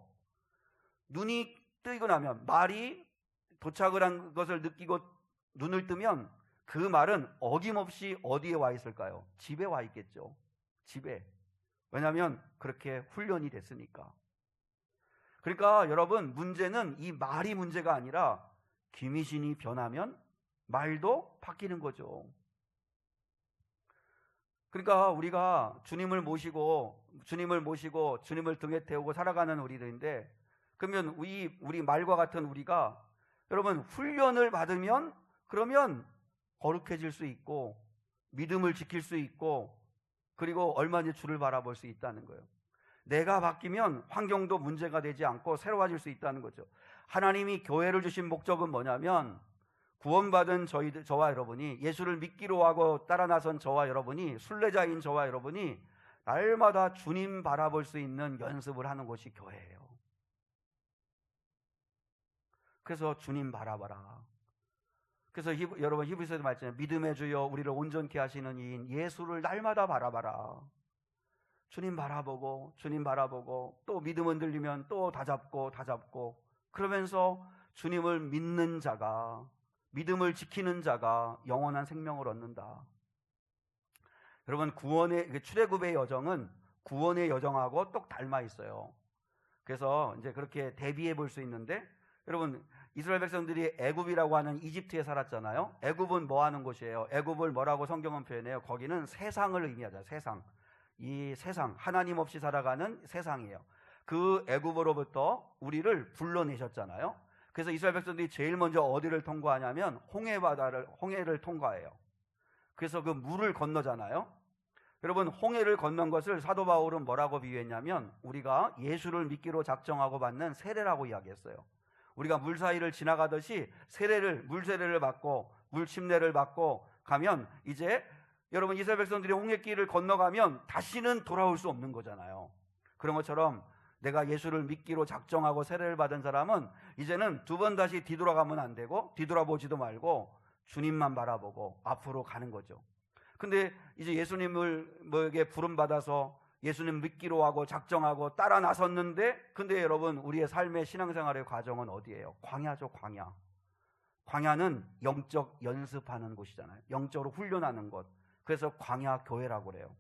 눈이 뜨고 나면 말이 도착을 한 것을 느끼고 눈을 뜨면 그 말은 어김없이 어디에 와 있을까요? 집에 와 있겠죠. 집에. 왜냐하면 그렇게 훈련이 됐으니까. 그러니까 여러분 문제는 이 말이 문제가 아니라 김유신이 변하면 말도 바뀌는 거죠. 그러니까 우리가 주님을 모시고 주님을 등에 태우고 살아가는 우리들인데, 그러면 우리 말과 같은 우리가 여러분 훈련을 받으면 그러면 거룩해질 수 있고 믿음을 지킬 수 있고 그리고 얼마든지 주를 바라볼 수 있다는 거예요. 내가 바뀌면 환경도 문제가 되지 않고 새로워질 수 있다는 거죠. 하나님이 교회를 주신 목적은 뭐냐면 구원받은 저와 여러분이, 예수를 믿기로 하고 따라 나선 저와 여러분이, 순례자인 저와 여러분이 날마다 주님 바라볼 수 있는 연습을 하는 곳이 교회예요. 그래서 주님 바라봐라. 그래서 여러분 히브리서에도 말했잖아요. 믿음의 주여 우리를 온전케 하시는 이인 예수를 날마다 바라봐라. 주님 바라보고 또 믿음 흔들리면 또 다잡고 그러면서 주님을 믿는 자가, 믿음을 지키는 자가 영원한 생명을 얻는다. 여러분 출애굽의 여정은 구원의 여정하고 똑 닮아 있어요. 그래서 이제 그렇게 대비해 볼 수 있는데, 여러분 이스라엘 백성들이 애굽이라고 하는 이집트에 살았잖아요. 애굽은 뭐 하는 곳이에요? 애굽을 뭐라고 성경은 표현해요? 거기는 세상을 의미하죠. 세상. 이 세상, 하나님 없이 살아가는 세상이에요. 그 애굽으로부터 우리를 불러내셨잖아요. 그래서 이스라엘 백성들이 제일 먼저 어디를 통과하냐면 홍해를 통과해요. 그래서 그 물을 건너잖아요. 여러분 홍해를 건넌 것을 사도 바울은 뭐라고 비유했냐면 우리가 예수를 믿기로 작정하고 받는 세례라고 이야기했어요. 우리가 물 사이를 지나가듯이 물 세례를 받고 물 침례를 받고 가면 이제 여러분 이스라엘 백성들이 홍해길을 건너가면 다시는 돌아올 수 없는 거잖아요. 그런 것처럼 내가 예수를 믿기로 작정하고 세례를 받은 사람은 이제는 두 번 다시 뒤돌아가면 안 되고 뒤돌아보지도 말고 주님만 바라보고 앞으로 가는 거죠. 근데 이제 예수님에게 부름받아서 예수님 믿기로 하고 작정하고 따라 나섰는데, 근데 여러분 우리의 삶의 신앙생활의 과정은 어디예요? 광야죠. 광야는 영적 연습하는 곳이잖아요. 영적으로 훈련하는 곳. 그래서 광야 교회라고 그래요.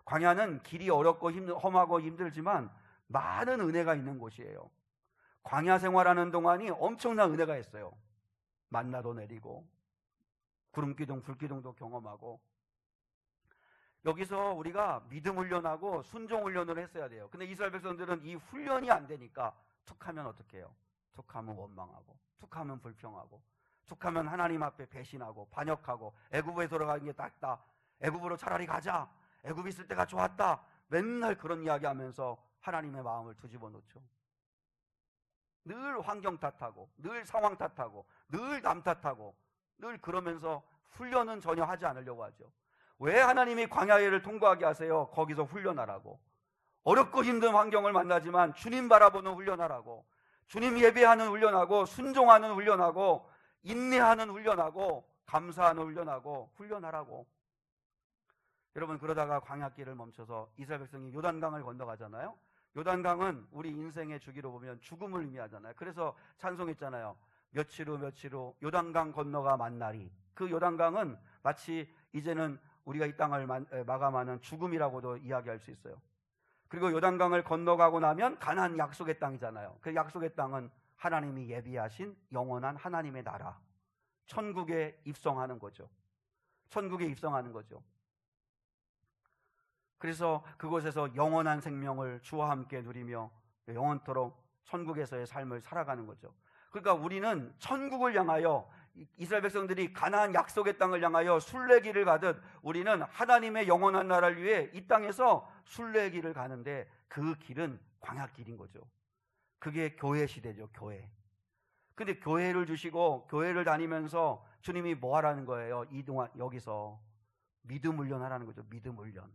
광야는 길이 어렵고 험하고 힘들지만 많은 은혜가 있는 곳이에요. 광야 생활하는 동안이 엄청난 은혜가 있어요. 만나도 내리고 구름기둥 불기둥도 경험하고, 여기서 우리가 믿음 훈련하고 순종 훈련을 했어야 돼요. 근데 이스라엘 백성들은 이 훈련이 안 되니까 툭하면 어떻게 해요? 툭하면 원망하고 툭하면 불평하고 툭하면 하나님 앞에 배신하고 반역하고 애굽에 돌아가는 게 낫다, 애굽으로 차라리 가자, 애굽 있을 때가 좋았다, 맨날 그런 이야기하면서 하나님의 마음을 뒤집어 놓죠. 늘 환경 탓하고 늘 상황 탓하고 늘 남 탓하고 늘 그러면서 훈련은 전혀 하지 않으려고 하죠. 왜 하나님이 광야를 통과하게 하세요? 거기서 훈련하라고. 어렵고 힘든 환경을 만나지만 주님 바라보는 훈련하라고. 주님 예배하는 훈련하고 순종하는 훈련하고 인내하는 훈련하고 감사하는 훈련하고 훈련하라고. 여러분 그러다가 광야길을 멈춰서 이스라엘 백성이 요단강을 건너가잖아요. 요단강은 우리 인생의 주기로 보면 죽음을 의미하잖아요. 그래서 찬송했잖아요. 며칠 후 요단강 건너가 만나리. 그 요단강은 마치 이제는 우리가 이 땅을 마감하는 죽음이라고도 이야기할 수 있어요. 그리고 요단강을 건너가고 나면 가나안 약속의 땅이잖아요. 그 약속의 땅은 하나님이 예비하신 영원한 하나님의 나라, 천국에 입성하는 거죠. 천국에 입성하는 거죠. 그래서 그곳에서 영원한 생명을 주와 함께 누리며 영원토록 천국에서의 삶을 살아가는 거죠. 그러니까 우리는 천국을 향하여, 이스라엘 백성들이 가나안 약속의 땅을 향하여 순례길을 가듯 우리는 하나님의 영원한 나라를 위해 이 땅에서 순례길을 가는데 그 길은 광야길인 거죠. 그게 교회 시대죠. 교회. 근데 교회를 주시고 교회를 다니면서 주님이 뭐 하라는 거예요? 이동안 여기서 믿음 훈련하라는 거죠. 믿음 훈련.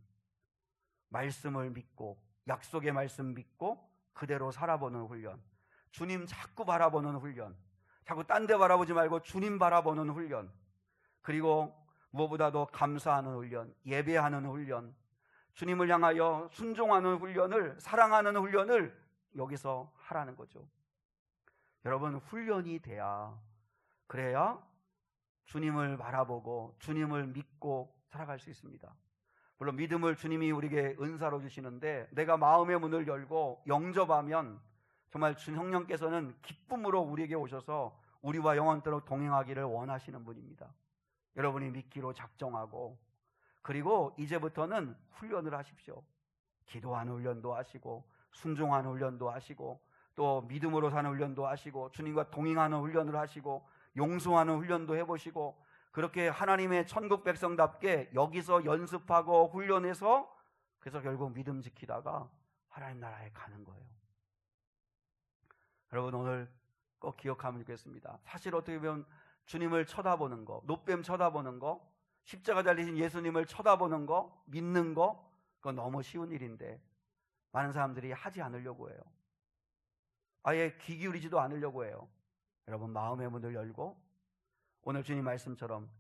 말씀을 믿고 약속의 말씀 믿고 그대로 살아보는 훈련. 주님 자꾸 바라보는 훈련. 자꾸 딴 데 바라보지 말고 주님 바라보는 훈련. 그리고 무엇보다도 감사하는 훈련, 예배하는 훈련, 주님을 향하여 순종하는 훈련을, 사랑하는 훈련을 여기서 하라는 거죠. 여러분 훈련이 그래야 주님을 바라보고 주님을 믿고 살아갈 수 있습니다. 물론 믿음을 주님이 우리에게 은사로 주시는데 내가 마음의 문을 열고 영접하면 정말 주 성령께서는 기쁨으로 우리에게 오셔서 우리와 영원토록 동행하기를 원하시는 분입니다. 여러분이 믿기로 작정하고, 그리고 이제부터는 훈련을 하십시오. 기도하는 훈련도 하시고, 순종하는 훈련도 하시고, 또 믿음으로 사는 훈련도 하시고, 주님과 동행하는 훈련을 하시고, 용서하는 훈련도 해보시고, 그렇게 하나님의 천국 백성답게 여기서 연습하고 훈련해서, 그래서 결국 믿음 지키다가 하나님 나라에 가는 거예요. 여러분, 오늘 꼭 기억하면 좋겠습니다. 사실 어떻게 보면 주님을 쳐다보는 거, 노뱀 쳐다보는 거, 십자가 달리신 예수님을 쳐다보는 거, 믿는 거, 그건 너무 쉬운 일인데 많은 사람들이 하지 않으려고 해요. 아예 귀 기울이지도 않으려고 해요. 여러분, 마음의 문을 열고 오늘 주님 말씀처럼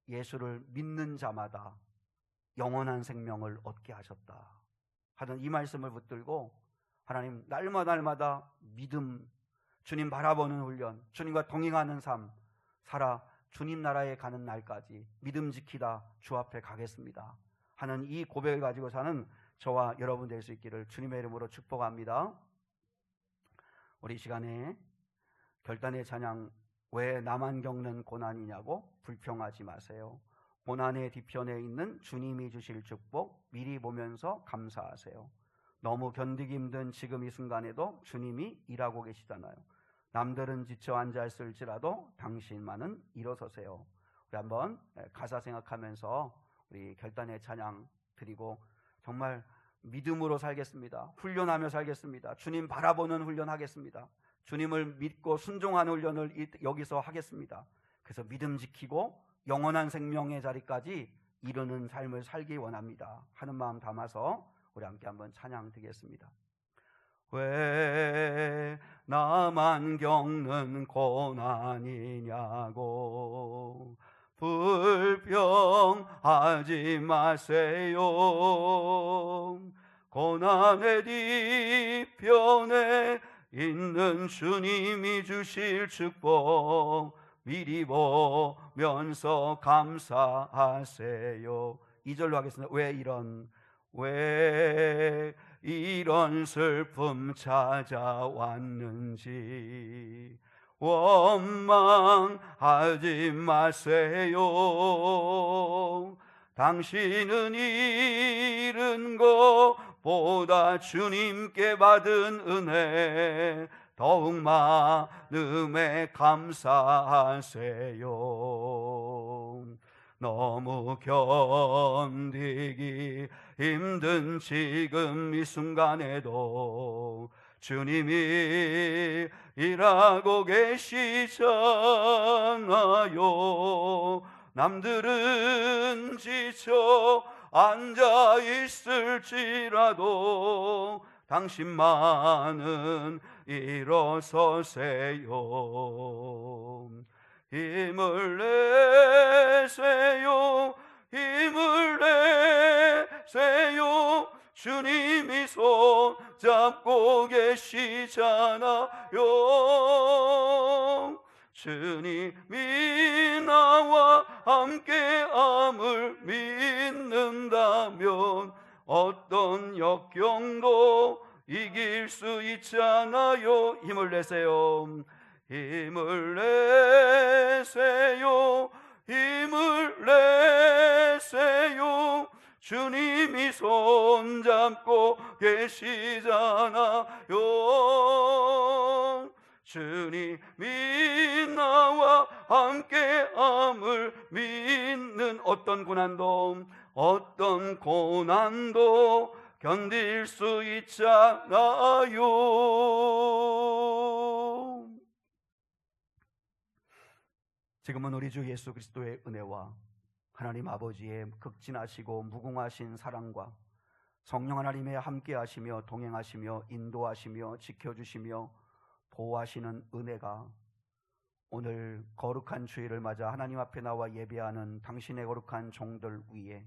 예수를 믿는 자마다 영원한 생명을 얻게 하셨다 하는 이 말씀을 붙들고, 하나님, 날마다 믿음, 주님 바라보는 훈련, 주님과 동행하는 삶 살아 주님 나라에 가는 날까지 믿음 지키다 주 앞에 가겠습니다 하는 이 고백을 가지고 사는 저와 여러분 될 수 있기를 주님의 이름으로 축복합니다. 우리 이 시간에 결단의 찬양, 왜 나만 겪는 고난이냐고 불평하지 마세요. 고난의 뒤편에 있는 주님이 주실 축복 미리 보면서 감사하세요. 너무 견디기 힘든 지금 이 순간에도 주님이 일하고 계시잖아요. 남들은 지쳐 앉아있을지라도 당신만은 일어서세요. 우리 한번 가사 생각하면서 우리 결단의 찬양 드리고 정말 믿음으로 살겠습니다. 훈련하며 살겠습니다. 주님 바라보는 훈련하겠습니다. 주님을 믿고 순종하는 훈련을 여기서 하겠습니다. 그래서 믿음 지키고 영원한 생명의 자리까지 이루는 삶을 살기 원합니다 하는 마음 담아서 우리 함께 한번 찬양 드리겠습니다. 왜 나만 겪는 고난이냐고 불평하지 마세요. 고난의 뒤편에 있는 주님이 주실 축복 미리 보면서 감사하세요. 2절로 하겠습니다. 왜 이런 슬픔 찾아왔는지 원망하지 마세요. 당신은 잃은 것보다 주님께 받은 은혜 더욱 많음에 감사하세요. 너무 견디기 힘든 지금 이 순간에도 주님이 일하고 계시잖아요. 남들은 지쳐 앉아 있을지라도 당신만은 일어서세요. 힘을 내세요. 힘을 내세요. 주님이 손 잡고 계시잖아요. 주님이 나와 함께함을 믿는다면 어떤 역경도 이길 수 있잖아요. 힘을 내세요. 힘을 내세요. 힘을 내세요. 주님이 손잡고 계시잖아요. 주님이 나와 함께함을 믿는 어떤 고난도 견딜 수 있잖아요. 지금은 우리 주 예수 그리스도의 은혜와 하나님 아버지의 극진하시고 무궁하신 사랑과 성령 하나님의 함께하시며 동행하시며 인도하시며 지켜주시며 보호하시는 은혜가 오늘 거룩한 주일을 맞아 하나님 앞에 나와 예배하는 당신의 거룩한 종들 위에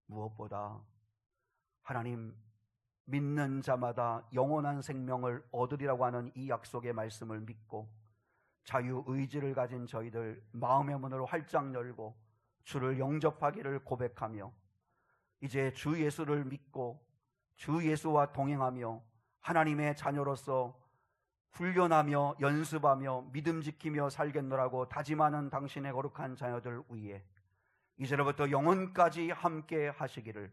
무엇보다 하나님 믿는 자마다 영원한 생명을 얻으리라고 하는 이 약속의 말씀을 믿고 자유의지를 가진 저희들 마음의 문을 활짝 열고 주를 영접하기를 고백하며 이제 주 예수를 믿고 주 예수와 동행하며 하나님의 자녀로서 훈련하며 연습하며 믿음 지키며 살겠노라고 다짐하는 당신의 거룩한 자녀들 위에 이제로부터 영원까지 함께 하시기를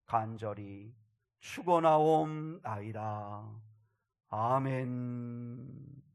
간절히 축원하옵나이다. 아멘.